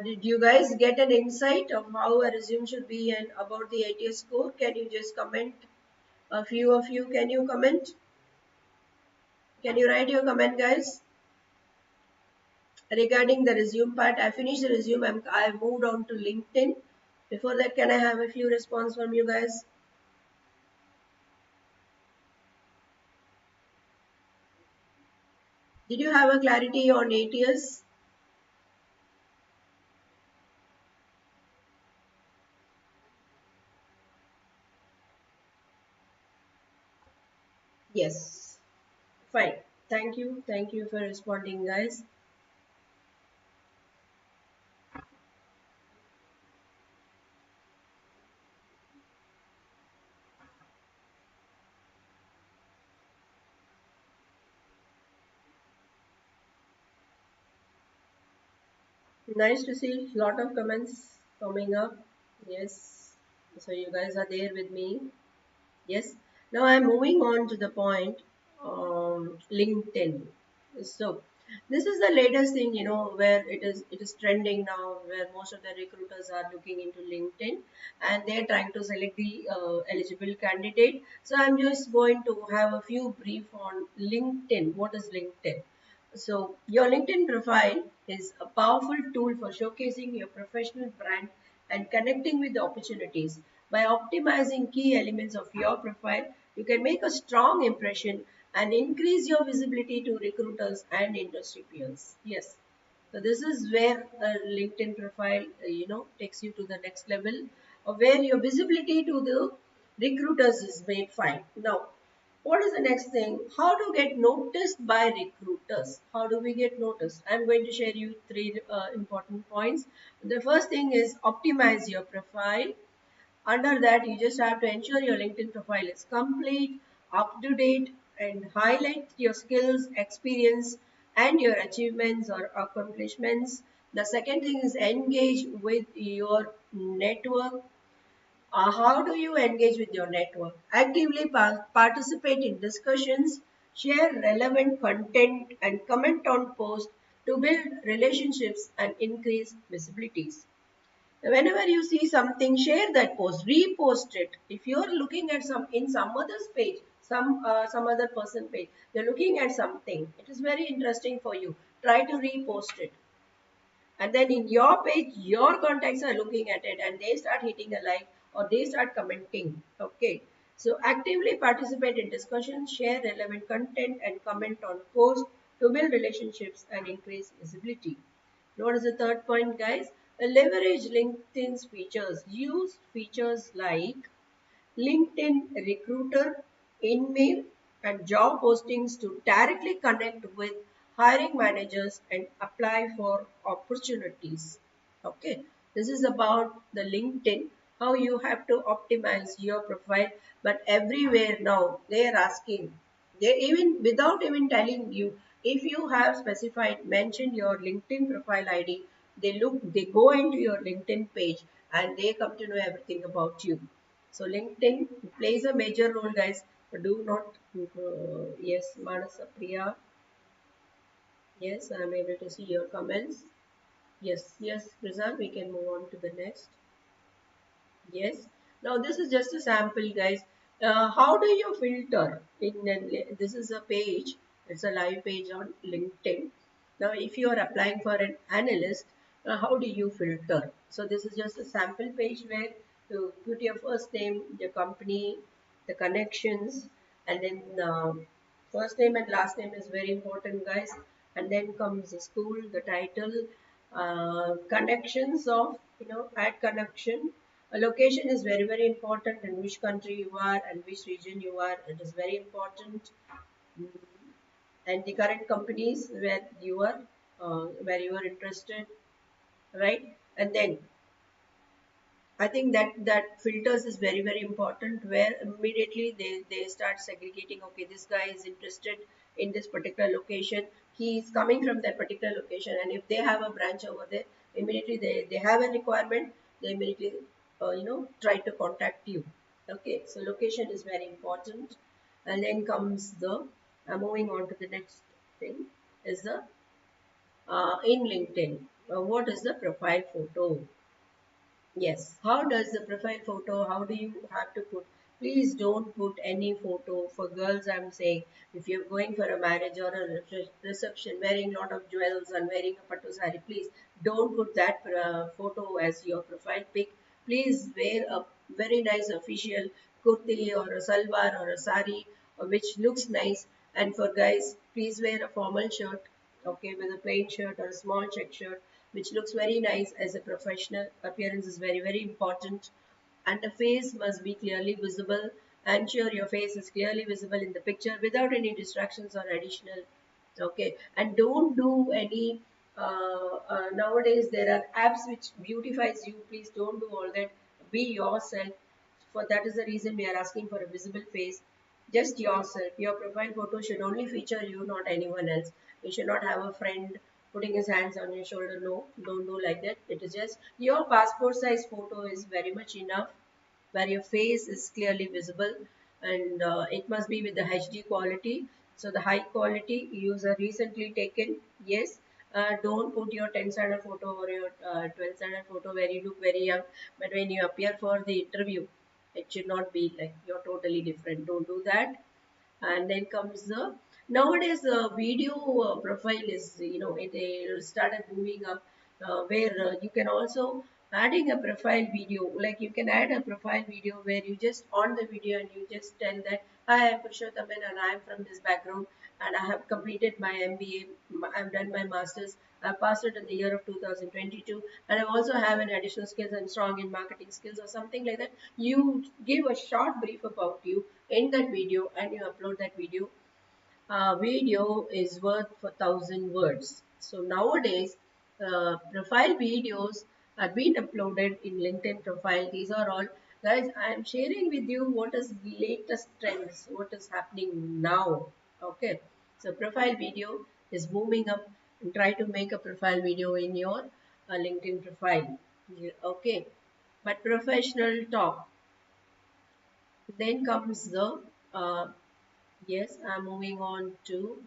did you guys get an insight of how a resume should be and about the ATS score? Can you just comment? A few of you, can you comment? Can you write your comment, guys? Regarding the resume part, I finished the resume. I moved on to LinkedIn. Before that, can I have a few response from you guys? Did you have a clarity on ATS? Yes. Fine. Thank you. Thank you for responding, guys. Nice to see a lot of comments coming up. Yes. So you guys are there with me. Yes. Now I'm moving on to the point. LinkedIn. So this is the latest thing, where it is trending now, where most of the recruiters are looking into LinkedIn and they're trying to select the eligible candidate. So I'm just going to have a few brief on LinkedIn. What is LinkedIn? So your LinkedIn profile is a powerful tool for showcasing your professional brand and connecting with the opportunities. By optimizing key elements of your profile, you can make a strong impression and increase your visibility to recruiters and industry peers. Yes. So this is where a LinkedIn profile, takes you to the next level, where your visibility to the recruiters is made fine. Now, what is the next thing? How to get noticed by recruiters? How do we get noticed? I'm going to share you three important points. The first thing is optimize your profile. Under that, you just have to ensure your LinkedIn profile is complete, up to date, and highlight your skills, experience, and your achievements or accomplishments. The second thing is engage with your network. How do you engage with your network? Actively participate in discussions, share relevant content, and comment on posts to build relationships and increase visibilities. Whenever you see something, share that post, repost it. If you're looking at some other's page, some other person page, you're looking at something, it is very interesting for you. Try to repost it, and then in your page, your contacts are looking at it, and they start hitting a like or they start commenting. Okay, so actively participate in discussions, share relevant content, and comment on posts to build relationships and increase visibility. What is the third point, guys? Leverage LinkedIn's features. Use features like LinkedIn Recruiter, InMail, and job postings to directly connect with hiring managers and apply for opportunities. Okay, this is about the LinkedIn, how you have to optimize your profile. But everywhere now they are asking, they even without even telling you, if you have specified mentioned your LinkedIn profile ID, they go into your LinkedIn page and they come to know everything about you. So LinkedIn plays a major role, guys. Do not, yes, Manasa Priya. Yes, I'm able to see your comments. Yes, yes, Rizal, we can move on to the next. Yes. Now this is just a sample, guys. How do you filter? This is a page. It's a live page on LinkedIn. Now, if you are applying for an analyst, how do you filter? So this is just a sample page where you put your first name, your company, the connections, and then first name and last name is very important, guys. And then comes the school, the title, connections of, add connection. A location is very, very important, and which country you are and which region you are, it is very important. Mm, and the current companies where you are interested, right? And then I think that filters is very, very important, where immediately they start segregating. Okay, this guy is interested in this particular location. He is coming from that particular location, and if they have a branch over there, immediately they have a requirement. They immediately try to contact you. Okay, so location is very important, and then comes the moving on to the next thing is the in LinkedIn. What is the profile photo? Yes. How does the profile photo, how do you have to put? Please don't put any photo. For girls, I'm saying, if you're going for a marriage or a reception, wearing a lot of jewels and wearing a pattu sari, please don't put that photo as your profile pic. Please wear a very nice official kurti or a salwar or a sari, which looks nice. And for guys, please wear a formal shirt, okay, with a plain shirt or a small check shirt, which looks very nice. As a professional, appearance is very, very important, and the face must be clearly visible. Ensure your face is clearly visible in the picture without any distractions or additional. Okay, and don't do any. Nowadays there are apps which beautifies you. Please don't do all that. Be yourself. For that is the reason we are asking for a visible face. Just yourself. Your profile photo should only feature you, not anyone else. You should not have a friend putting his hands on your shoulder. No, don't do like that. It is just your passport size photo is very much enough, where your face is clearly visible, and it must be with the HD quality. So the high quality user recently taken. Yes, don't put your 10 standard photo or your 12 standard photo where you look very young, but when you appear for the interview, it should not be like you're totally different. Don't do that. And then comes the nowadays the video profile is, it started moving up, where you can also adding a profile video, like you can add a profile video where you just on the video and you just tell that I am Purushothaman and I am from this background and I have completed my MBA, I've done my masters, I passed it in the year of 2022, and I also have an additional skills and strong in marketing skills or something like that. You give a short brief about you in that video and you upload that video. Video is worth for 1,000 words. So nowadays, profile videos are being uploaded in LinkedIn profile. These are all, guys. I am sharing with you what is the latest trends, what is happening now. Okay, so profile video is moving up. And try to make a profile video in your LinkedIn profile. Yeah, okay, but professional talk. Then comes the yes, I'm moving on to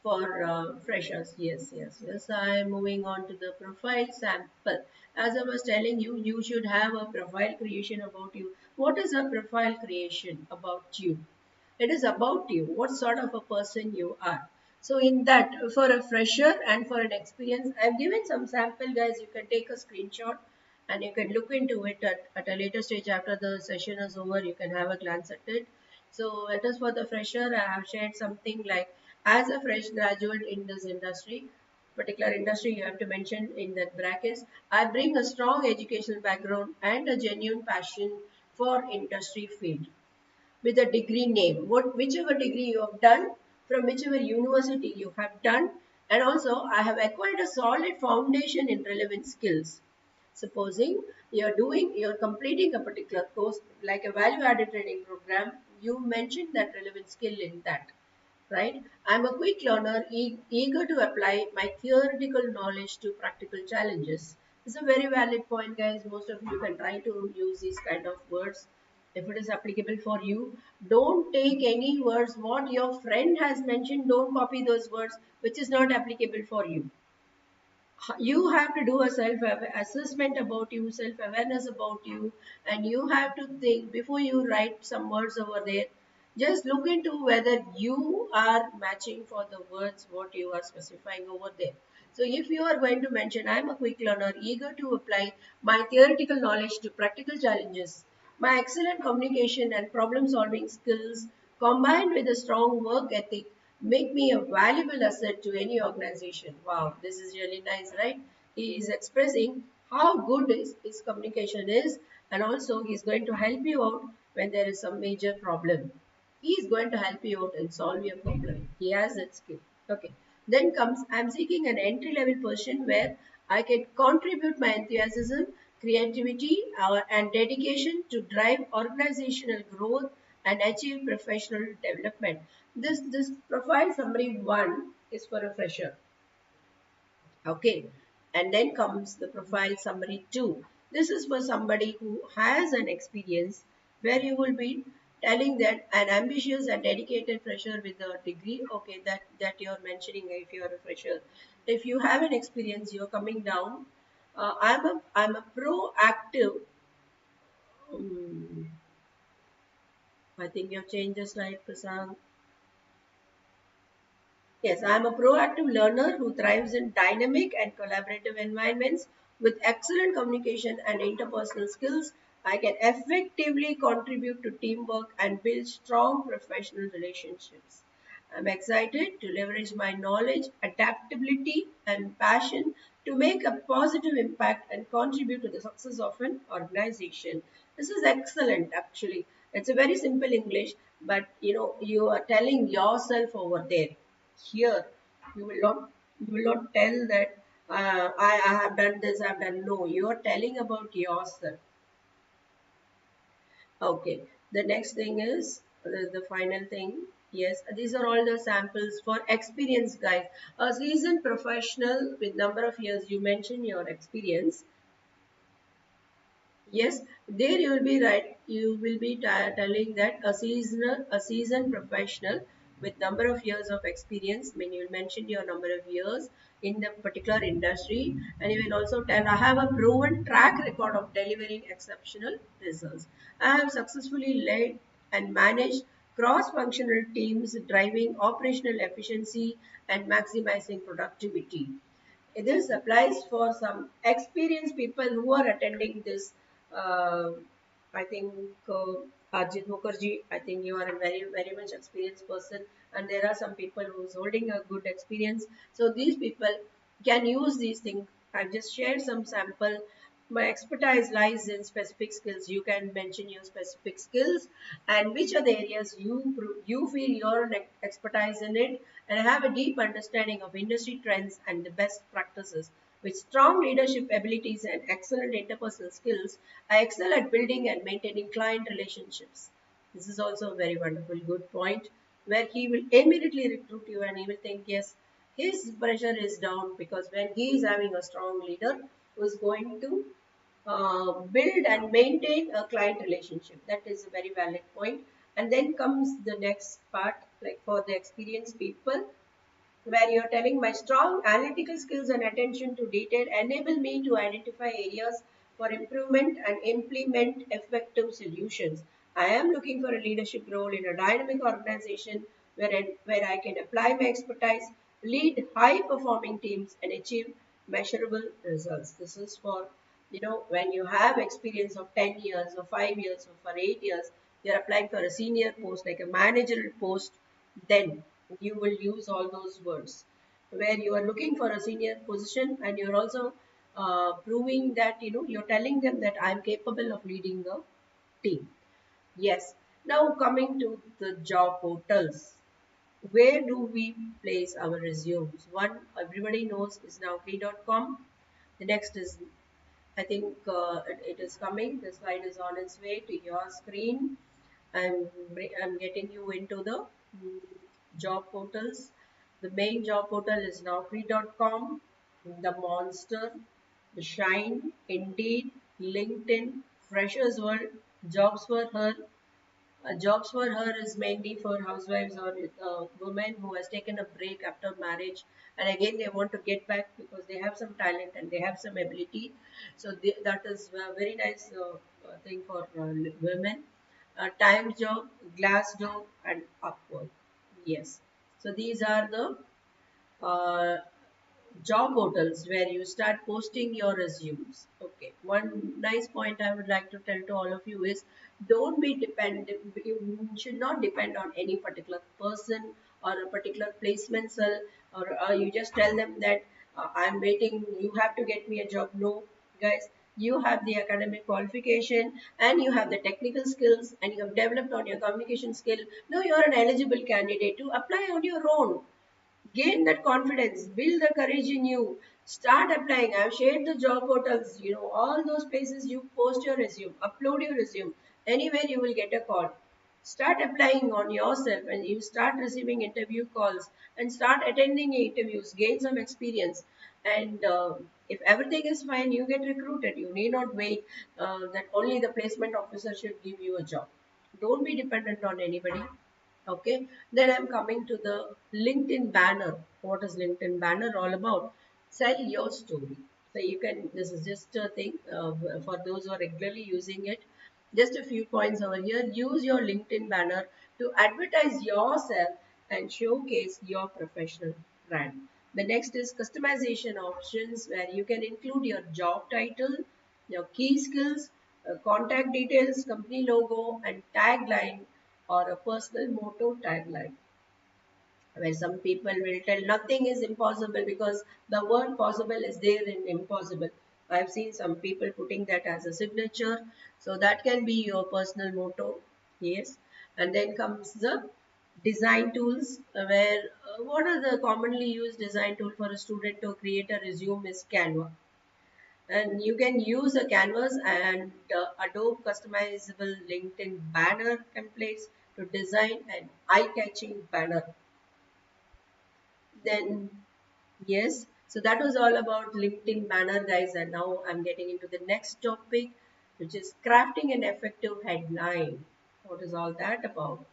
for freshers. Yes, yes, yes. I'm moving on to the profile sample. As I was telling you, you should have a profile creation about you. What is a profile creation about you? It is about you, what sort of a person you are. So in that, for a fresher and for an experience, I've given some sample, guys. You can take a screenshot and you can look into it at a later stage after the session is over. You can have a glance at it. So it is for the fresher. I have shared something like, as a fresh graduate in this industry, particular industry you have to mention in that brackets, I bring a strong educational background and a genuine passion for industry field with a degree name, whichever degree you have done, from whichever university you have done, and also I have acquired a solid foundation in relevant skills. Supposing you're completing a particular course like a value added training program, you mentioned that relevant skill in that, right? I'm a quick learner, eager to apply my theoretical knowledge to practical challenges. It's a very valid point, guys. Most of you can try to use these kind of words if it is applicable for you. Don't take any words what your friend has mentioned. Don't copy those words which is not applicable for you. You have to do a self assessment about you, self awareness about you, and you have to think before you write some words over there. Just look into whether you are matching for the words what you are specifying over there. So if you are going to mention, I am a quick learner, eager to apply my theoretical knowledge to practical challenges, my excellent communication and problem solving skills combined with a strong work ethic, make me a valuable asset to any organization. Wow, this is really nice, right? He is expressing how good his communication is, and also he is going to help you out when there is some major problem. He is going to help you out and solve your problem. He has that skill. Okay. Then comes, I'm seeking an entry level position where I can contribute my enthusiasm, creativity, and dedication to drive organizational growth and achieve professional development. This profile summary one is for a fresher. Okay, and then comes the profile summary 2. This is for somebody who has an experience, where you will be telling that an ambitious and dedicated fresher with a degree. Okay, that you're mentioning if you're a fresher. If you have an experience, you're coming down. I'm a proactive. um, I think you've changed the slide, Prasad. Yes, I am a proactive learner who thrives in dynamic and collaborative environments with excellent communication and interpersonal skills. I can effectively contribute to teamwork and build strong professional relationships. I'm excited to leverage my knowledge, adaptability, and passion to make a positive impact and contribute to the success of an organization. This is excellent, actually. It's a very simple English, but you are telling yourself over there. Here, you will not tell that I have done this, I've done. No, you are telling about yourself. Okay. The next thing is the final thing. Yes, these are all the samples for experience, guys. A seasoned professional with number of years. You mention your experience. Yes, there you will be right. You will be telling that a seasoned professional with number of years of experience. I mean, you will mention your number of years in the particular industry, and you will also tell, I have a proven track record of delivering exceptional results. I have successfully led and managed cross-functional teams, driving operational efficiency and maximizing productivity. This applies for some experienced people who are attending this. Uh, I think Ajit Mukherjee, I think you are a very, very much experienced person, and there are some people who's holding a good experience. So these people can use these things. I've just shared some sample. My expertise lies in specific skills. You can mention your specific skills and which are the areas you feel your expertise in it, and have a deep understanding of industry trends and the best practices. With strong leadership abilities and excellent interpersonal skills, I excel at building and maintaining client relationships. This is also a very wonderful, good point, where he will immediately recruit you and he will think, yes, his pressure is down, because when he is having a strong leader who is going to build and maintain a client relationship. That is a very valid point. And then comes the next part, like for the experienced people, where you're telling my strong analytical skills and attention to detail enable me to identify areas for improvement and implement effective solutions. I am looking for a leadership role in a dynamic organization where I can apply my expertise, lead high performing teams, and achieve measurable results. This is for, when you have experience of 10 years or 5 years or for 8 years, you're applying for a senior post, like a managerial post, then you will use all those words, where you are looking for a senior position, and you're also proving that you're telling them that I'm capable of leading a team. Yes. Now coming to the job portals, where do we place our resumes? One everybody knows is Naukri.com. The next is, I think it is coming. The slide is on its way to your screen. I'm getting you into the mm, job portals. The main job portal is Naukri.com, the Monster, the Shine, Indeed, LinkedIn, Freshers World, Jobs for Her. Jobs for Her is mainly for housewives or women who has taken a break after marriage, and again they want to get back because they have some talent and they have some ability. So that is a very nice thing for women. Time Job, Glassdoor, and Upwork. Yes. So these are the uh, job portals where you start posting your resumes. Okay, one nice point I would like to tell to all of you is don't be dependent, you should not depend on any particular person or a particular placement cell, or you just tell them that I'm waiting, you have to get me a job. No, guys, you have the academic qualification and you have the technical skills and you have developed on your communication skill. Now you are an eligible candidate to apply on your own. Gain that confidence, build the courage in you, start applying. I've shared the job portals, all those places you post your resume, upload your resume, anywhere you will get a call. Start applying on yourself and you start receiving interview calls and start attending interviews, gain some experience. And if everything is fine, you get recruited. You need not wait that only the placement officer should give you a job. Don't be dependent on anybody. Okay, then I'm coming to the LinkedIn banner. What is LinkedIn banner all about? Sell your story. So you can, this is just a thing for those who are regularly using it. Just a few points over here. Use your LinkedIn banner to advertise yourself and showcase your professional brand. The next is customization options where you can include your job title, your key skills, contact details, company logo, and tagline or a personal motto tagline, where some people will tell nothing is impossible because the word possible is there in impossible. I've seen some people putting that as a signature, so that can be your personal motto. Yes. And then comes the design tools, where what are the commonly used design tool for a student to create a resume is Canva. And you can use a canvas and Adobe customizable LinkedIn banner templates to design an eye-catching banner. Then, yes, so that was all about LinkedIn banner, guys. And now I'm getting into the next topic, which is crafting an effective headline. What is all that about?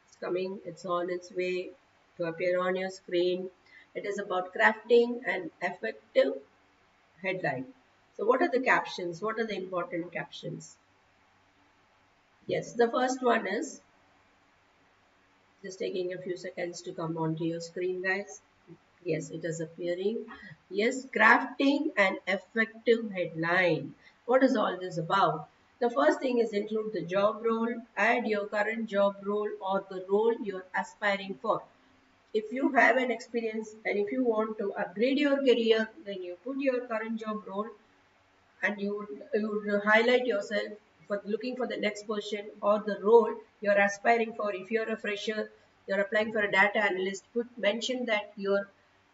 It's coming, it's on its way to appear on your screen. It is about crafting an effective headline. So what are the captions? What are the important captions? Yes, the first one is just taking a few seconds to come onto your screen, guys. Yes, it is appearing. Yes, crafting an effective headline. What is all this about? The first thing is include the job role, add your current job role or the role you're aspiring for. If you have an experience and if you want to upgrade your career, then you put your current job role and you would highlight yourself for looking for the next position or the role you're aspiring for. If you're a fresher, you're applying for a data analyst, put mention that you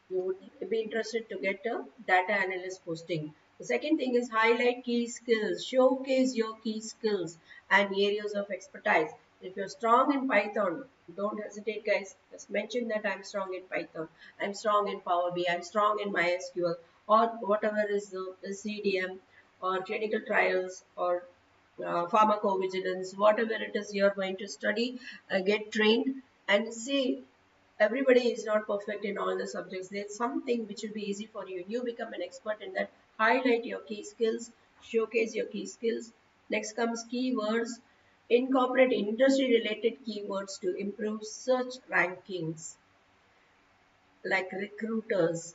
would be interested to get a data analyst posting. The second thing is highlight key skills, showcase your key skills and areas of expertise. If you're strong in Python, don't hesitate, guys. Just mention that I'm strong in Python, I'm strong in Power BI, I'm strong in MySQL, or whatever is the CDM or clinical trials or pharmacovigilance, whatever it is you're going to study, get trained and see. Everybody is not perfect in all the subjects. There's something which will be easy for you. You become an expert in that. Highlight your key skills, showcase your key skills. Next comes keywords. Incorporate industry related keywords to improve search rankings, like recruiters,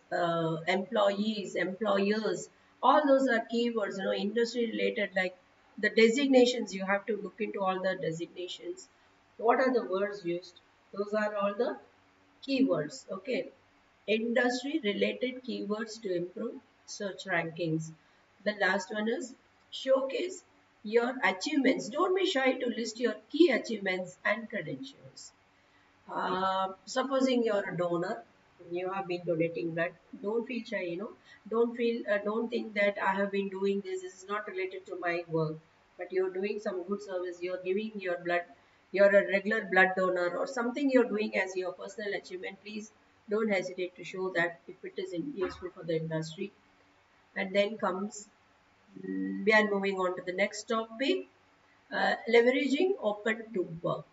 employees, employers. All those are keywords, industry related, like the designations. You have to look into all the designations. What are the words used? Those are all the keywords. Okay. Industry related keywords to improve search rankings. The last one is showcase your achievements. Don't be shy to list your key achievements and credentials. Supposing you're a donor, you have been donating blood, don't feel shy, don't think that I have been doing this, this is not related to my work, but you're doing some good service, you're giving your blood, you're a regular blood donor or something you're doing as your personal achievement. Please don't hesitate to show that if it is useful for the industry. And then comes, we are moving on to the next topic, leveraging open to work.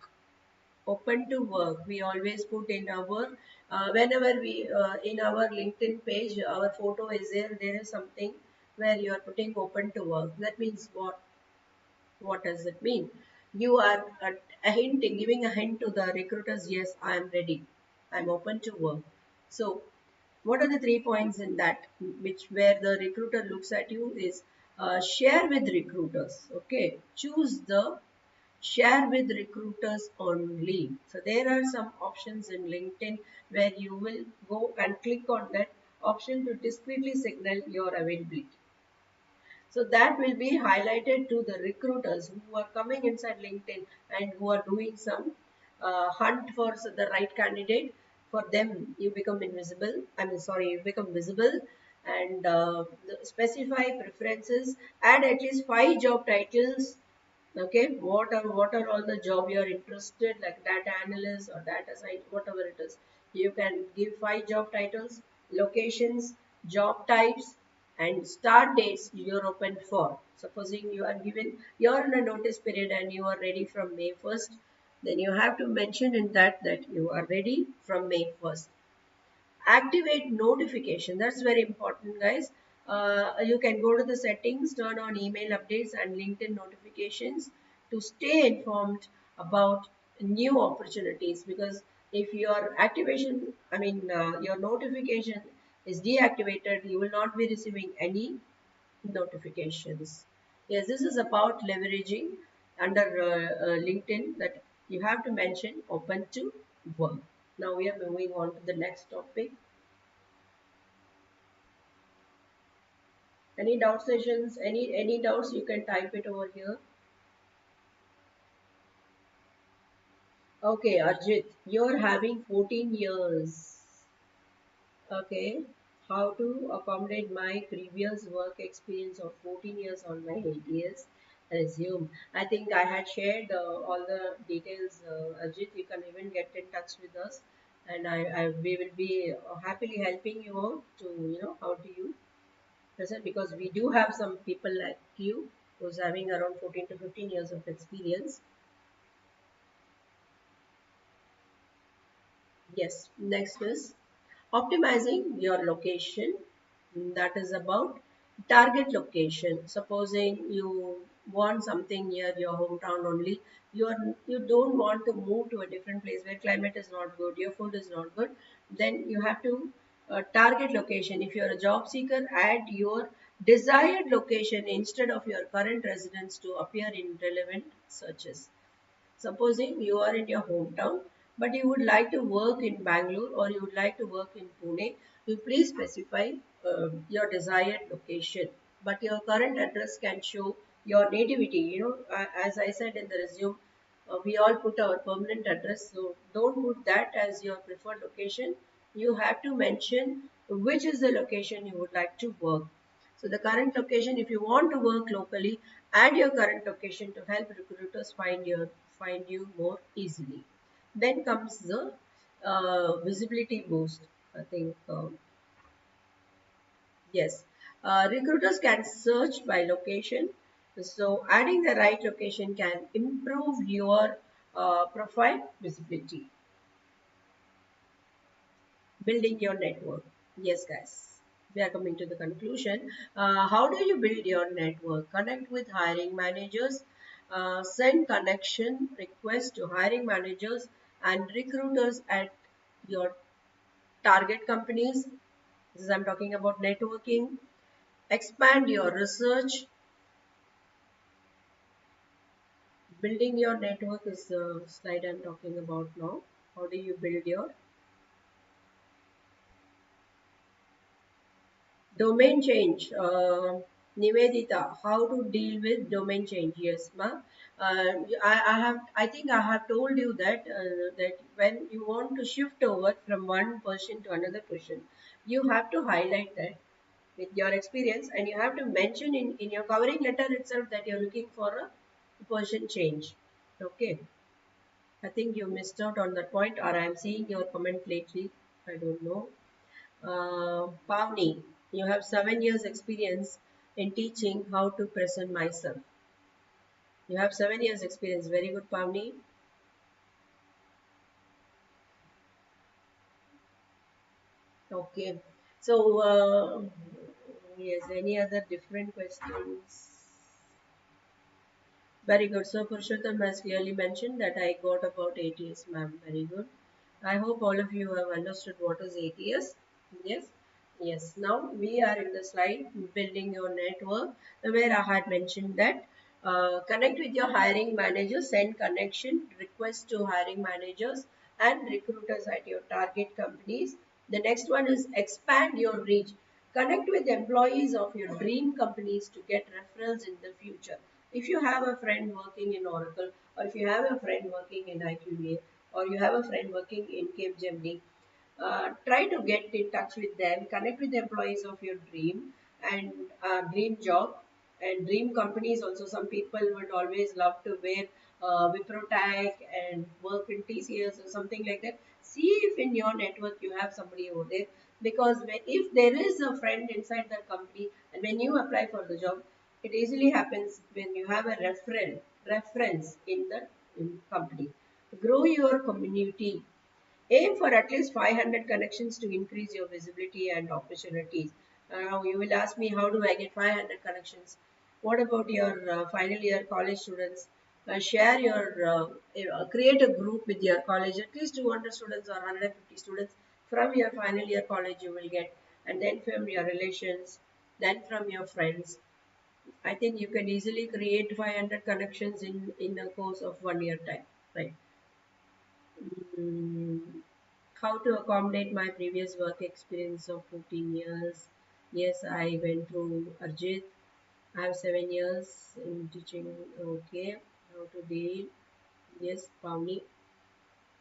Open to work, we always put in our whenever we in our LinkedIn page, our photo is there, there is something where you are putting open to work. That means what does it mean? You are a hint, giving a hint to the recruiters, yes, I am ready, I'm open to work. So What are the 3 points in that, which where the recruiter looks at you is share with recruiters. Okay, choose the share with recruiters only. So there are some options in LinkedIn where you will go and click on that option to discreetly signal your availability. So that will be highlighted to the recruiters who are coming inside LinkedIn and who are doing some hunt for the right candidate. For them, you become invisible. I mean, sorry, you become visible, and specify preferences. Add at least 5 job titles. Okay, what are all the job you are interested, like data analyst or data science, whatever it is. You can give 5 job titles, locations, job types, and start dates you're open for. Supposing you are given, you're in a notice period and you are ready from May 1st, then you have to mention in that you are ready from May 1st. Activate notification, that's very important, guys. You can go to the settings, turn on email updates and LinkedIn notifications to stay informed about new opportunities. Because if your activation, your notification is deactivated, you will not be receiving any notifications. Yes, this is about leveraging under LinkedIn, that you have to mention open to work. Now we are moving on to the next topic. Any doubt sessions? Any doubts? You can type it over here. Okay, Arjit, you're having 14 years. Okay, how to accommodate my previous work experience of 14 years on my ATS resume. I think I had shared all the details. Arjit, you can even get in touch with us, and we will be happily helping you out to how do you present, because we do have some people like you who's having around 14 to 15 years of experience. Yes, next is optimizing your location. That is about target location. Supposing you want something near your hometown only, you don't want to move to a different place where climate is not good, your food is not good, then you have to target location. If you're a job seeker, add your desired location instead of your current residence to appear in relevant searches. Supposing you are in your hometown, but you would like to work in Bangalore or you would like to work in Pune, you please specify your desired location. But your current address can show your nativity. As I said in the resume, we all put our permanent address, so don't put that as your preferred location. You have to mention which is the location you would like to work. So the current location, if you want to work locally, add your current location to help recruiters find you more easily. Then comes the visibility boost. I think yes, recruiters can search by location. So adding the right location can improve your profile visibility. Building your network. Yes, guys, we are coming to the conclusion. How do you build your network? Connect with hiring managers, send connection requests to hiring managers and recruiters at your target companies. This is, I'm talking about networking. Expand your research. Building your network is the slide I'm talking about now. How do you build your domain change? Nivedita, how to deal with domain change? Yes, ma. I have. I think I have told you that when you want to shift over from one person to another person, you have to highlight that with your experience, and you have to mention in your covering letter itself that you're looking for a person change. Okay. I think you missed out on that point, or I'm seeing your comment lately. I don't know. Pavni, you have 7 years experience in teaching how to present myself. You have 7 years experience. Very good, Pavni. Okay. So, yes, any other different questions? Very good. So, Purushottam has clearly mentioned that I got about ATS, ma'am. Very good. I hope all of you have understood what is ATS. Yes, yes. Now we are in the slide building your network where I had mentioned that connect with your hiring managers, send connection requests to hiring managers and recruiters at your target companies. The next one is expand your reach. Connect with employees of your dream companies to get referrals in the future. If you have a friend working in Oracle, or if you have a friend working in IQVA, or you have a friend working in Capgemini, try to get in touch with them, connect with the employees of your dream and dream job and dream companies. Also, some people would always love to wear Wipro tag and work in TCS or something like that. See if in your network you have somebody over there, because if there is a friend inside the company and when you apply for the job, it easily happens when you have a reference in the company. Grow your community. Aim for at least 500 connections to increase your visibility and opportunities. Now, you will ask me, how do I get 500 connections? What about your final year college students? Share your, create a group with your college, at least 200 students or 150 students from your final year college you will get, and then from your relations, then from your friends. I think you can easily create 500 connections in a course of 1 year time, right? Mm, how to accommodate my previous work experience of 14 years. Yes, I went through Arjit. I have 7 years in teaching. Okay, how to deal. Yes, Pavni.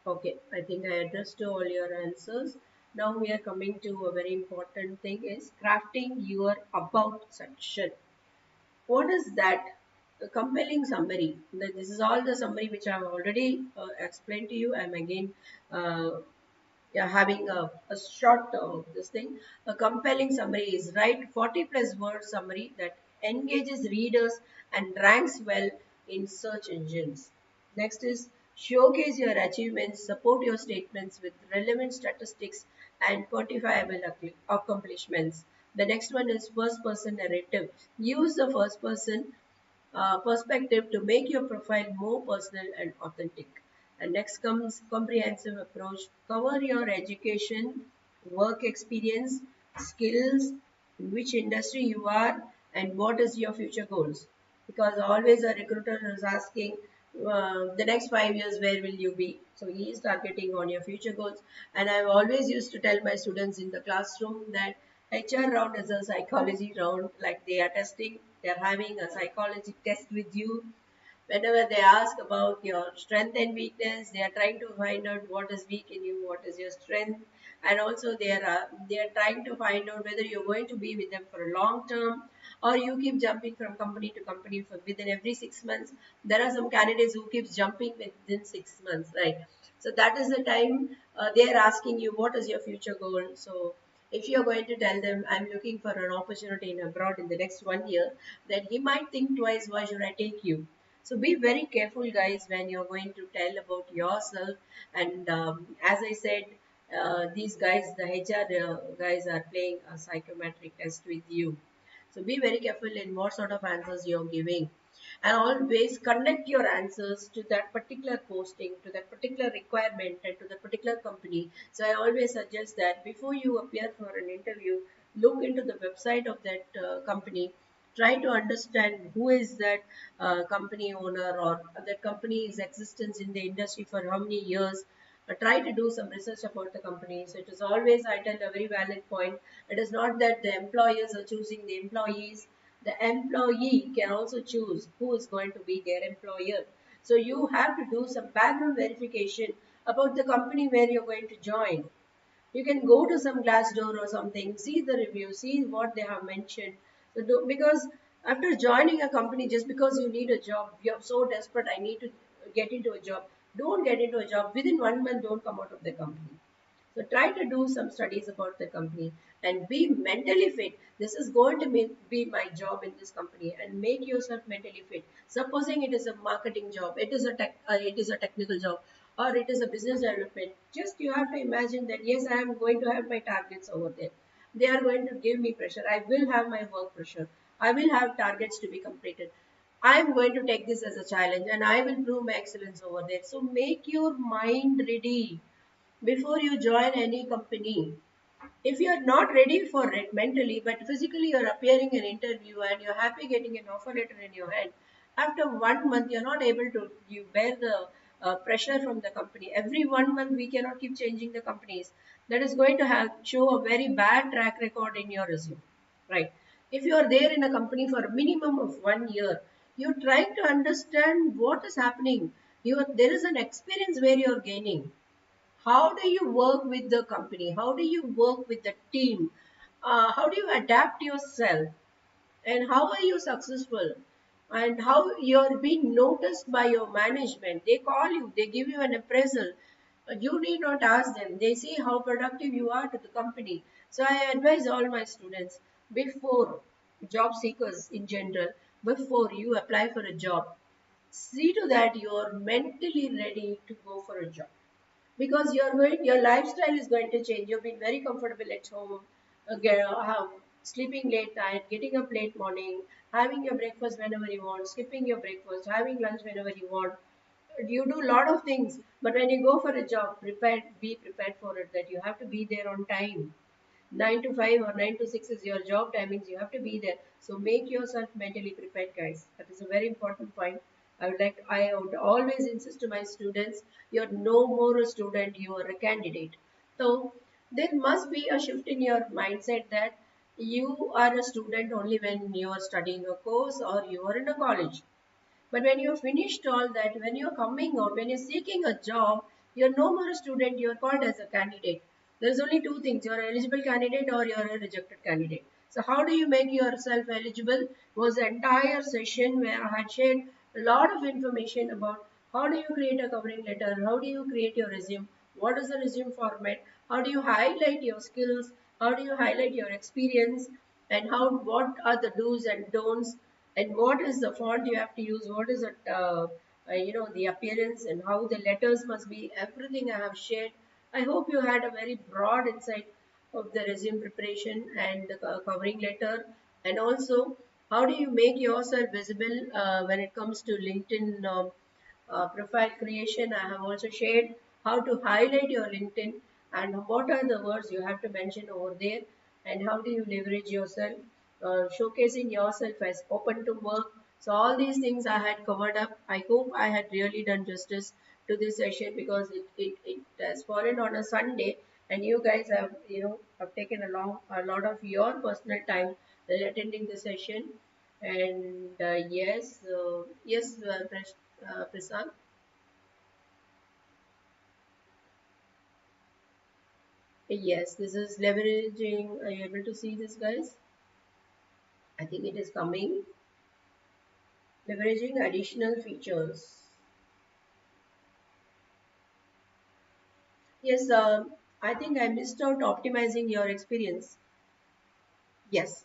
Okay, I think I addressed to all your answers. Now we are coming to a very important thing is crafting your about section. What is that? A compelling summary. This is all the summary which I have already explained to you. I'm again yeah, having a short this thing. A compelling summary is write 40 plus word summary that engages readers and ranks well in search engines. Next is showcase your achievements, support your statements with relevant statistics and quantifiable accomplishments. The next one is first person narrative. Use the first person perspective to make your profile more personal and authentic. And next comes comprehensive approach. Cover your education, work experience, skills, in which industry you are, and what is your future goals. Because always a recruiter is asking, the next 5 years, where will you be? So he is targeting on your future goals. And I've always used to tell my students in the classroom that HR round is a psychology round, like they are testing, they are having a psychology test with you. Whenever they ask about your strength and weakness, they are trying to find out what is weak in you, what is your strength, and also they are trying to find out whether you're going to be with them for a long term or you keep jumping from company to company for within every 6 months. There are some candidates who keeps jumping within 6 months, right? So that is the time they are asking you what is your future goal. So if you're going to tell them I'm looking for an opportunity in abroad in the next 1 year, then he might think twice, why should I take you? So be very careful, guys, when you're going to tell about yourself. And as I said, these guys, the HR guys, are playing a psychometric test with you. So be very careful in what sort of answers you're giving. And always connect your answers to that particular posting, to that particular requirement, and to that particular company. So I always suggest that before you appear for an interview, look into the website of that company. Try to understand who is that company owner, or that company's existence in the industry for how many years. Try to do some research about the company. So it is always, I tell, a very valid point. It is not that the employers are choosing the employees. The employee can also choose who is going to be their employer. So you have to do some background verification about the company where you're going to join. You can go to some Glassdoor or something, see the review, see what they have mentioned. So because after joining a company, just because you need a job, you're so desperate, I need to get into a job. Don't get into a job. Within 1 month, don't come out of the company. So try to do some studies about the company and be mentally fit. This is going to be my job in this company, and make yourself mentally fit. Supposing it is a marketing job, it is a technical job, or it is a business development. Just you have to imagine that yes, I am going to have my targets over there. They are going to give me pressure. I will have my work pressure. I will have targets to be completed. I am going to take this as a challenge and I will prove my excellence over there. So make your mind ready before you join any company. If you are not ready for it mentally but physically you're appearing in interview and you're happy getting an offer letter in your hand, after 1 month you're not able to, you bear the pressure from the company. Every 1 month we cannot keep changing the companies. That is going to have show a very bad track record in your resume, right? If you are there in a company for a minimum of 1 year, you try to understand what is happening. There is an experience where you're gaining. How do you work with the company? How do you work with the team? How do you adapt yourself? And how are you successful? And how you're being noticed by your management? They call you, they give you an appraisal. You need not ask them. They see how productive you are to the company. So I advise all my students, before, job seekers in general, before you apply for a job, see to that you're mentally ready to go for a job, because your lifestyle is going to change. You've been very comfortable at home, sleeping late night, getting up late morning, having your breakfast whenever you want, skipping your breakfast, having lunch whenever you want. You do a lot of things, but when you go for a job, be prepared for it, that you have to be there on time. 9 to 5 or 9 to 6 is your job timings. You have to be there. So make yourself mentally prepared, guys. That is a very important point. I would always insist to my students, you're no more a student, you are a candidate. So there must be a shift in your mindset that you are a student only when you are studying a course or you are in a college. But when you've finished all that, when you're coming out, when you're seeking a job, you're no more a student, you're called as a candidate. There's only two things: you're an eligible candidate or you're a rejected candidate. So, how do you make yourself eligible? Was the entire session where I had shared a lot of information about how do you create a covering letter, how do you create your resume, what is the resume format, how do you highlight your skills, how do you highlight your experience, and what are the do's and don'ts, and what is the font you have to use, what is it, the appearance and how the letters must be. Everything I have shared. I hope you had a very broad insight of the resume preparation and the covering letter, and also how do you make yourself visible when it comes to LinkedIn profile creation. I have also shared how to highlight your LinkedIn and what are the words you have to mention over there, and how do you leverage yourself, showcasing yourself as open to work. So all these things I had covered up. I hope I had really done justice to this session, because it has fallen on a Sunday, and you guys have taken a lot of your personal time while attending the session. And yes, Prasad. Yes, this is leveraging. Are you able to see this, guys? I think it is coming. Leveraging additional features. Yes, I think I missed out optimizing your experience. Yes,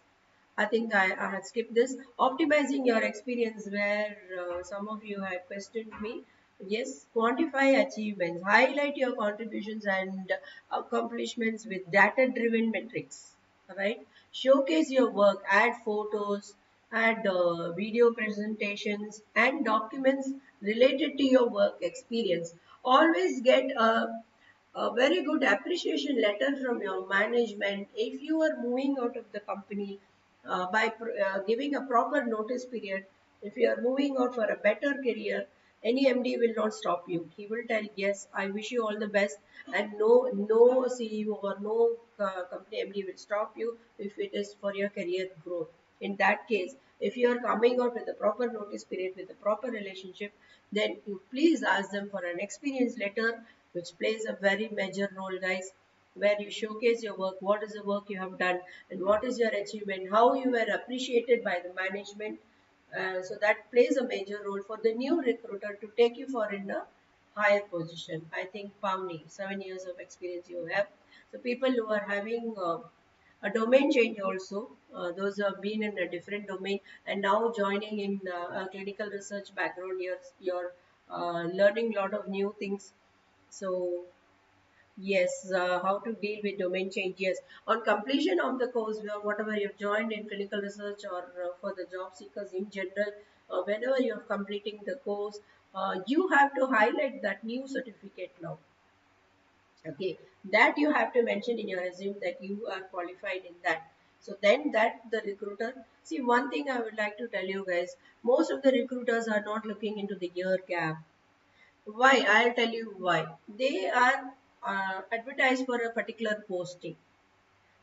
I think I had skipped this. Optimizing your experience, where some of you had questioned me. Yes, quantify achievements, highlight your contributions and accomplishments with data driven metrics. All right, showcase your work, add photos, add video presentations, and documents related to your work experience. Always get a very good appreciation letter from your management. If you are moving out of the company by giving a proper notice period, if you are moving out for a better career, any MD will not stop you. He will tell, yes, I wish you all the best, and no CEO or no company MD will stop you if it is for your career growth. In that case, if you are coming out with a proper notice period, with a proper relationship, then you please ask them for an experience letter, which plays a very major role, guys, where you showcase your work, what is the work you have done, and what is your achievement, how you were appreciated by the management. So that plays a major role for the new recruiter to take you for in a higher position. I think Pavni, 7 years of experience you have. So people who are having a domain change also, those who have been in a different domain and now joining in a clinical research background, you're learning a lot of new things. So yes, how to deal with domain change. Yes, on completion of the course, whatever you've joined in clinical research or for the job seekers in general, whenever you're completing the course, you have to highlight that new certificate now. Okay, that you have to mention in your resume that you are qualified in that. So then that the recruiter, see, one thing I would like to tell you guys, most of the recruiters are not looking into the year gap. Why? I'll tell you why. They are advertised for a particular posting.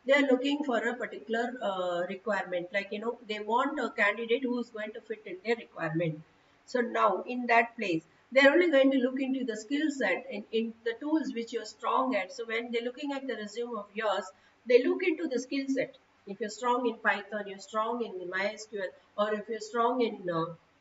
They are looking for a particular requirement, like, they want a candidate who is going to fit in their requirement. So now in that place, they're only going to look into the skill set in the tools which you're strong at. So when they're looking at the resume of yours, they look into the skill set. If you're strong in Python, you're strong in MySQL, or if you're strong in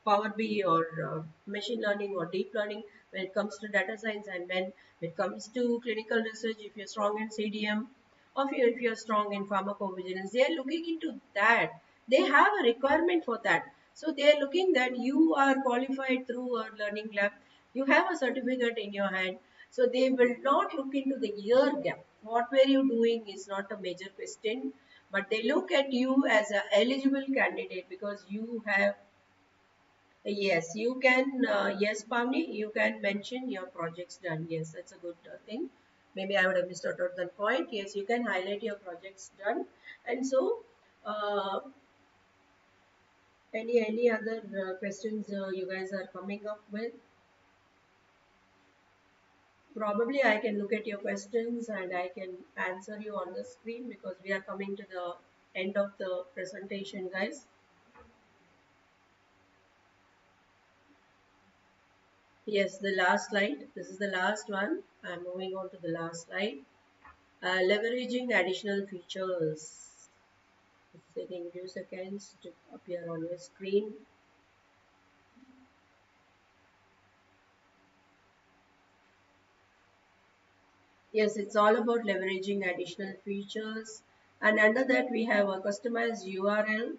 Power BI or machine learning or deep learning, when it comes to data science, and when it comes to clinical research, if you're strong in CDM, or if you're strong in pharmacovigilance, they are looking into that. They have a requirement for that. So they are looking that you are qualified through a learning lab. You have a certificate in your hand. So they will not look into the year gap. What were you doing is not a major question, but they look at you as an eligible candidate because you have. Yes, you can. Yes, Pavni, you can mention your projects done. Yes, that's a good thing. Maybe I would have missed out on that point. Yes, you can highlight your projects done. And so, uh, any other questions you guys are coming up with? Probably I can look at your questions and I can answer you on the screen because we are coming to the end of the presentation, guys. Yes, the last slide. This is the last one. I'm moving on to the last slide. Leveraging additional features. It's taking few seconds to appear on your screen. Yes, it's all about leveraging additional features. And under that, we have a customized URL.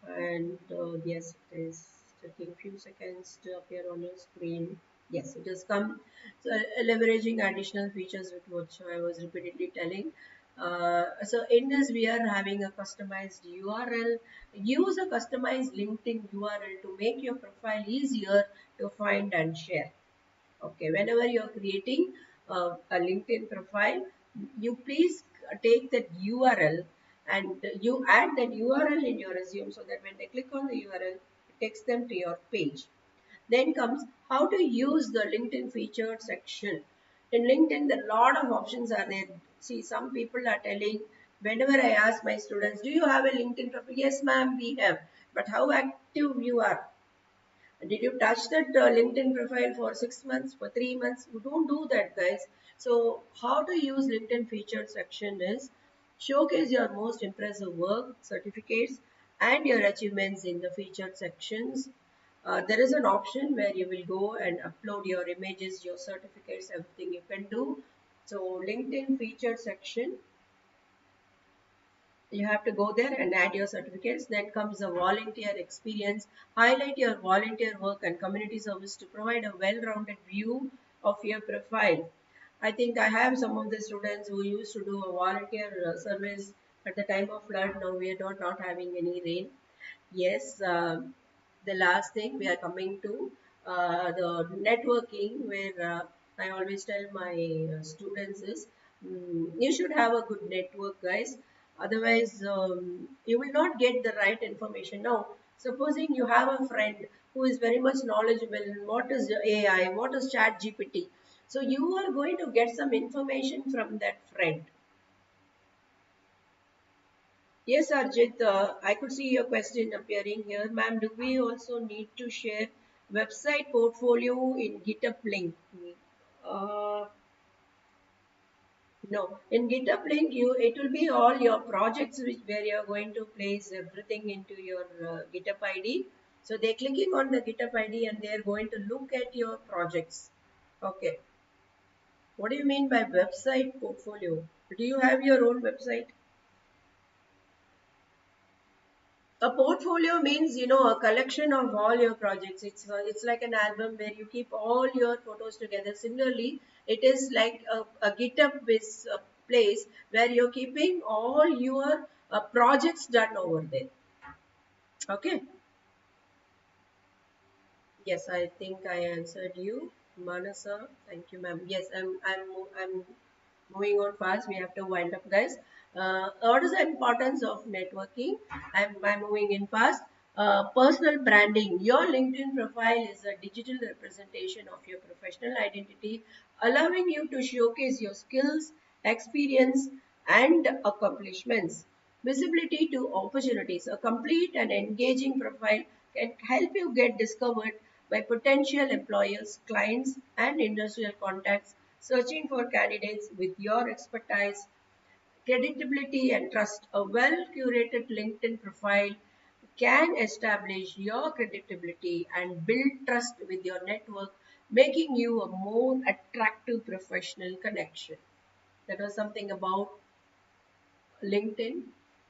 And yes, it is taking few seconds to appear on your screen. Yes, it has come. So leveraging additional features with which I was repeatedly telling. So in this, we are having a customized URL. Use a customized LinkedIn URL to make your profile easier to find and share. Okay, whenever you're creating a LinkedIn profile, you please take that URL and you add that URL in your resume so that when they click on the URL, it takes them to your page. Then comes how to use the LinkedIn featured section. In LinkedIn, there are a lot of options are there. See, some people are telling, whenever I ask my students, do you have a LinkedIn profile? Yes, ma'am, we have. But how active you are? Did you touch that LinkedIn profile for 6 months, for 3 months? You don't do that, guys. So, how to use LinkedIn featured section is showcase your most impressive work, certificates, and your achievements in the featured sections. There is an option where you will go and upload your images, your certificates, everything you can do. So, LinkedIn featured section, you have to go there and add your certificates. Then comes a volunteer experience. Highlight your volunteer work and community service to provide a well-rounded view of your profile. I think I have some of the students who used to do a volunteer service at the time of flood. Now we are not having any rain. Yes, the last thing we are coming to the networking, where I always tell my students is you should have a good network, guys. Otherwise, you will not get the right information. Now, supposing you have a friend who is very much knowledgeable in what is AI, what is Chat GPT. So you are going to get some information from that friend. Yes, Arjit, I could see your question appearing here. Ma'am, do we also need to share website portfolio in GitHub link? Uh, no, in GitHub link, it will be all your projects where you're going to place everything into your GitHub ID. So they're clicking on the GitHub ID and they're going to look at your projects. Okay. What do you mean by website portfolio? Do you have your own website? A portfolio means, a collection of all your projects. It's like an album where you keep all your photos together. Similarly, it is like a GitHub based place where you're keeping all your projects done over there. Okay. Yes, I think I answered you, Manasa. Thank you, ma'am. Yes, I'm. moving on fast. We have to wind up, guys. What is the importance of networking? I'm moving in fast. Personal branding. Your LinkedIn profile is a digital representation of your professional identity, allowing you to showcase your skills, experience, and accomplishments. Visibility to opportunities. A complete and engaging profile can help you get discovered by potential employers, clients, and industrial contacts searching for candidates with your expertise, credibility, and trust. A well curated LinkedIn profile can establish your credibility and build trust with your network, making you a more attractive professional connection. That was something about LinkedIn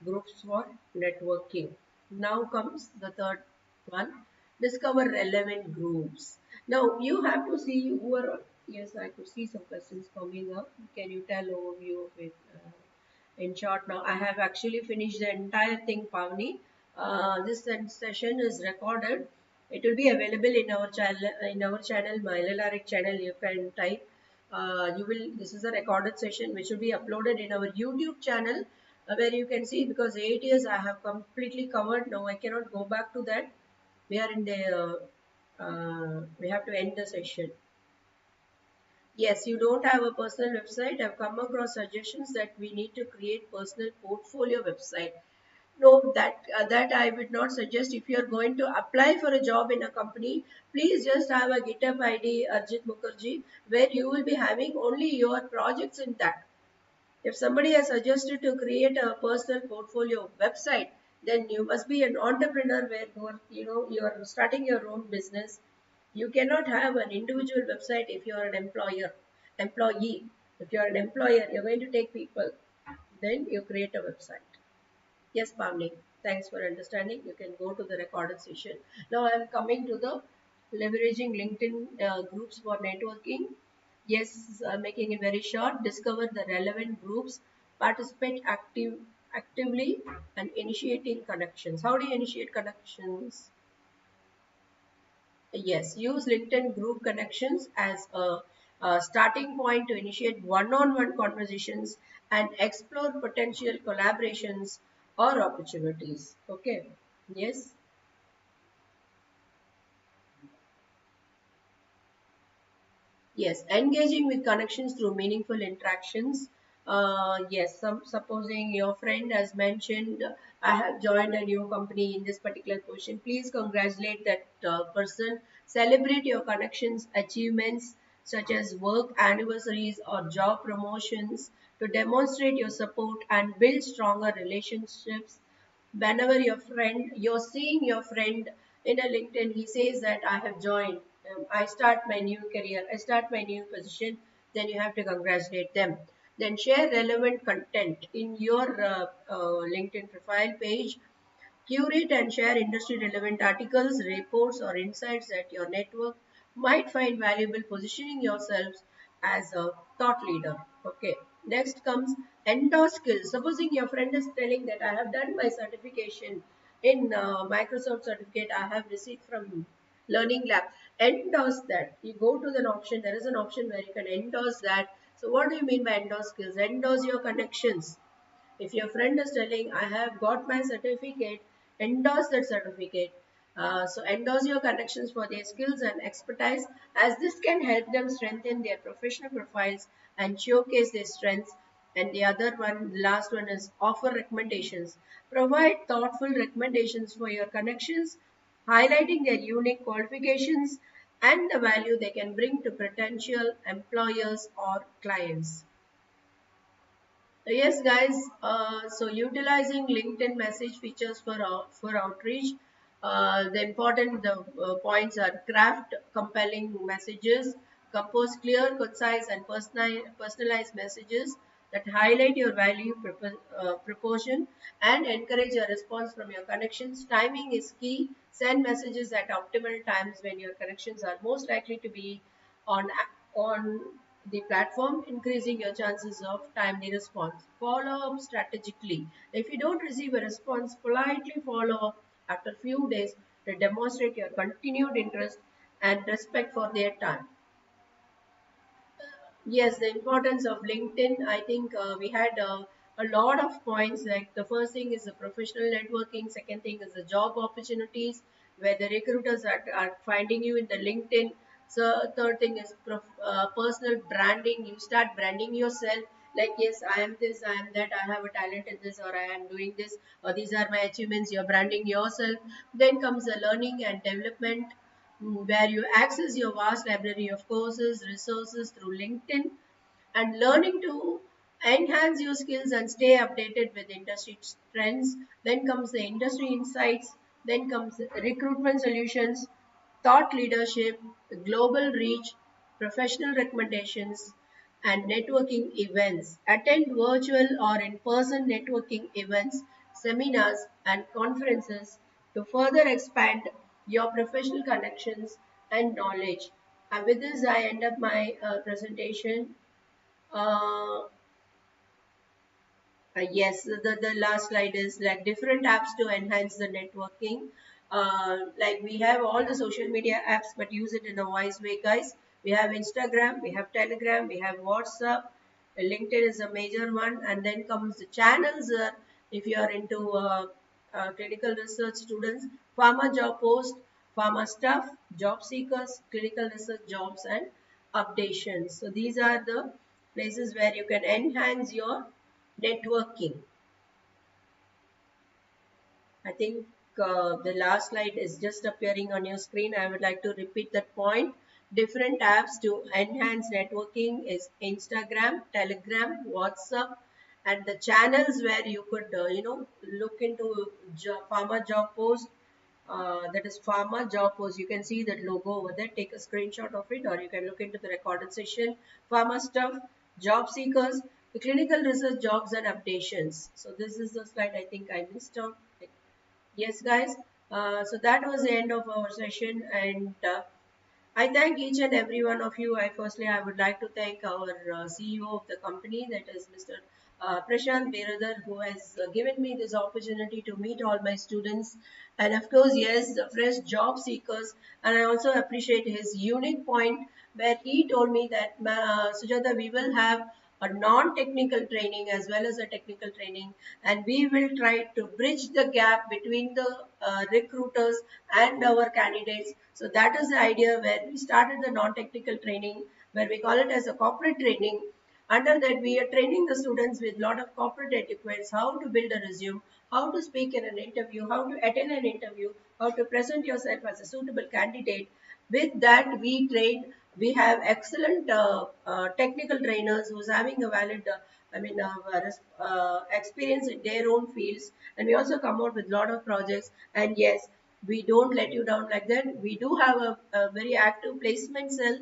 groups for networking. Now comes the third one, discover relevant groups. Now you have to see who are, yes, I could see some questions coming up. Can you tell overview of it? In short, now I have actually finished the entire thing, Pavni. This session is recorded. It will be available in our channel, my LLRX channel. You can type. You will. This is a recorded session which will be uploaded in our YouTube channel, where you can see, because 8 years I have completely covered. Now I cannot go back to that. We are in the. We have to end the session. Yes, you don't have a personal website. I've come across suggestions that we need to create personal portfolio website. No, that I would not suggest. If you are going to apply for a job in a company, please just have a GitHub ID, Arjit Mukherjee, where you will be having only your projects in that. If somebody has suggested to create a personal portfolio website, then you must be an entrepreneur where you are starting your own business. You cannot have an individual website if you are an employee. If you are an employer, you're going to take people. Then you create a website. Yes, Pavni. Thanks for understanding. You can go to the recorded session. Now I am coming to the leveraging LinkedIn groups for networking. Yes, making it very short. Discover the relevant groups. Participate actively and initiating connections. How do you initiate connections? Yes, use LinkedIn group connections as a starting point to initiate one-on-one conversations and explore potential collaborations or opportunities. Okay. Yes. Yes, engaging with connections through meaningful interactions. Yes, supposing your friend has mentioned, I have joined a new company in this particular position. Please congratulate that person. Celebrate your connections, achievements such as work anniversaries or job promotions to demonstrate your support and build stronger relationships. Whenever you're seeing your friend in a LinkedIn, he says that I have joined, I start my new career, I start my new position, then you have to congratulate them. Then share relevant content in your LinkedIn profile page. Curate and share industry relevant articles, reports, or insights that your network might find valuable, positioning yourselves as a thought leader. Okay. Next comes endorse skills. Supposing your friend is telling that I have done my certification in Microsoft certificate I have received from Learning Lab. Endorse that. You go to the option. There is an option where you can endorse that. So what do you mean by endorse skills? Endorse your connections. If your friend is telling, I have got my certificate, endorse that certificate. So endorse your connections for their skills and expertise, as this can help them strengthen their professional profiles and showcase their strengths. And the other one, the last one, is offer recommendations. Provide thoughtful recommendations for your connections, highlighting their unique qualifications and the value they can bring to potential employers or clients. Yes, guys. So utilizing LinkedIn message features for outreach. The important points are craft compelling messages, compose clear, concise, and personalized messages that highlight your value proportion and encourage a response from your connections. Timing is key. Send messages at optimal times when your connections are most likely to be on on the platform, increasing your chances of timely response. Follow up strategically. If you don't receive a response, politely follow up after few days to demonstrate your continued interest and respect for their time. Yes, the importance of LinkedIn. I think we had a lot of points. Like the first thing is the professional networking. Second thing is the job opportunities where the recruiters are finding you in the LinkedIn. So third thing is personal branding. You start branding yourself. Like yes, I am this, I am that. I have a talent in this, or I am doing this, or these are my achievements. You're branding yourself. Then comes the learning and development, where you access your vast library of courses, resources through LinkedIn, and learning to enhance your skills and stay updated with industry trends. Then comes the industry insights, then comes recruitment solutions, thought leadership, global reach, professional recommendations, and networking events. Attend virtual or in person networking events, seminars, and conferences to further expand your professional connections and knowledge. And with this, I end up my presentation. Uh, yes, the last slide is like different apps to enhance the networking. Like we have all the social media apps, but use it in a wise way, guys. We have Instagram, we have Telegram, we have WhatsApp. LinkedIn is a major one, and then comes the channels. If you are into clinical research students, pharma job post, pharma stuff, job seekers, clinical research jobs, and updations. So these are the places where you can enhance your networking. I think the last slide is just appearing on your screen. I would like to repeat that point. Different apps to enhance networking is Instagram, Telegram, WhatsApp, and the channels where you could, look into pharma job post. That is pharma job post. You can see that logo over there. Take a screenshot of it, or you can look into the recorded session. Pharma stuff, job seekers, the clinical research jobs and updations. So this is the slide I think I missed out. Yes, guys. So that was the end of our session, and I thank each and every one of you. I would like to thank our CEO of the company, that is Mr. Prashant Biradar, who has given me this opportunity to meet all my students, and of course, yes, the fresh job seekers. And I also appreciate his unique point where he told me that Sujatha, we will have a non-technical training as well as a technical training, and we will try to bridge the gap between the recruiters and our candidates. So that is the idea where we started the non-technical training, where we call it as a corporate training. Under that, we are training the students with a lot of corporate etiquettes, how to build a resume, how to speak in an interview, how to attend an interview, how to present yourself as a suitable candidate. With that, we have excellent technical trainers who's having a valid, experience in their own fields. And we also come out with a lot of projects. And yes, we don't let you down like that. We do have a very active placement cell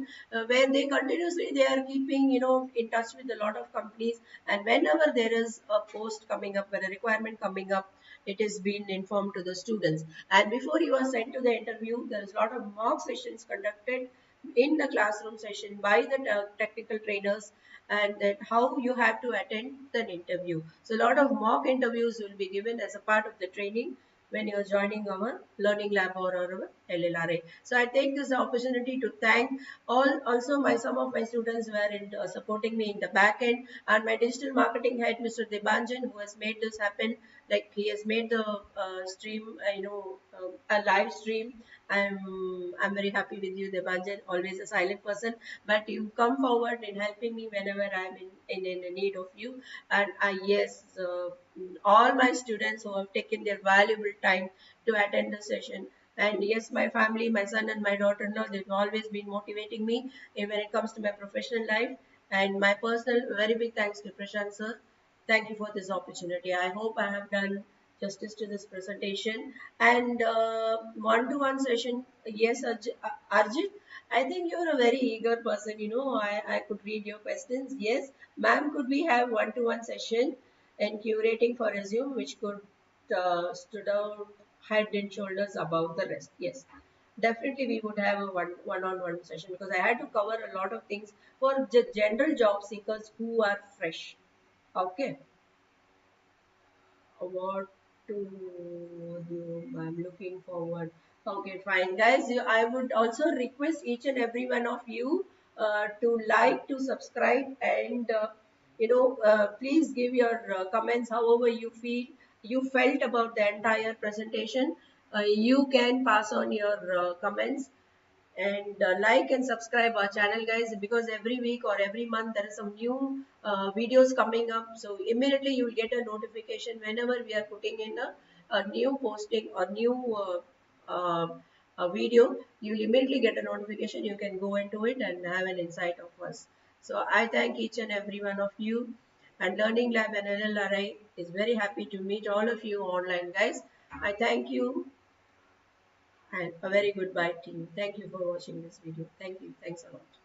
where they are keeping, in touch with a lot of companies. And whenever there is a post coming up, where a requirement coming up, it is being informed to the students. And before you are sent to the interview, there is a lot of mock sessions conducted in the classroom session by the technical trainers, and that how you have to attend the interview. So a lot of mock interviews will be given as a part of the training when you're joining our learning lab or our LLRA. So I take this opportunity to thank also some of my students were supporting me in the back end, and my digital marketing head, Mr. Debanjan, who has made this happen. Like he has made the stream, a live stream. I'm very happy with you, Debanjan. Always a silent person, but you come forward in helping me whenever I'm in need of you. And yes, all my students who have taken their valuable time to attend the session. And yes, my family, my son and my daughter-in-law, they've always been motivating me when it comes to my professional life. And my personal, very big thanks to Prashant sir. Thank you for this opportunity. I hope I have done justice to this presentation. And one-to-one session, yes, Arjit, I think you're a very eager person. I could read your questions. Yes, ma'am, could we have one-to-one session and curating for resume, which could stood out head and shoulders above the rest? Yes, definitely we would have a one-on-one session, because I had to cover a lot of things for general job seekers who are fresh. Okay, what to do? I'm looking forward. Okay, fine, guys. I would also request each and every one of you to like, to subscribe, and please give your comments however you felt about the entire presentation. You can pass on your comments, and like and subscribe our channel, guys, because every week or every month there is some new videos coming up, so immediately you will get a notification whenever we are putting in a new posting or new uh, a video. You'll immediately get a notification. You can go into it and have an insight of us. So I thank each and every one of you, and Learning Lab and LLRI is very happy to meet all of you online, guys. I thank you, and a very goodbye to you. Thank you for watching this video. Thank you. Thanks a lot.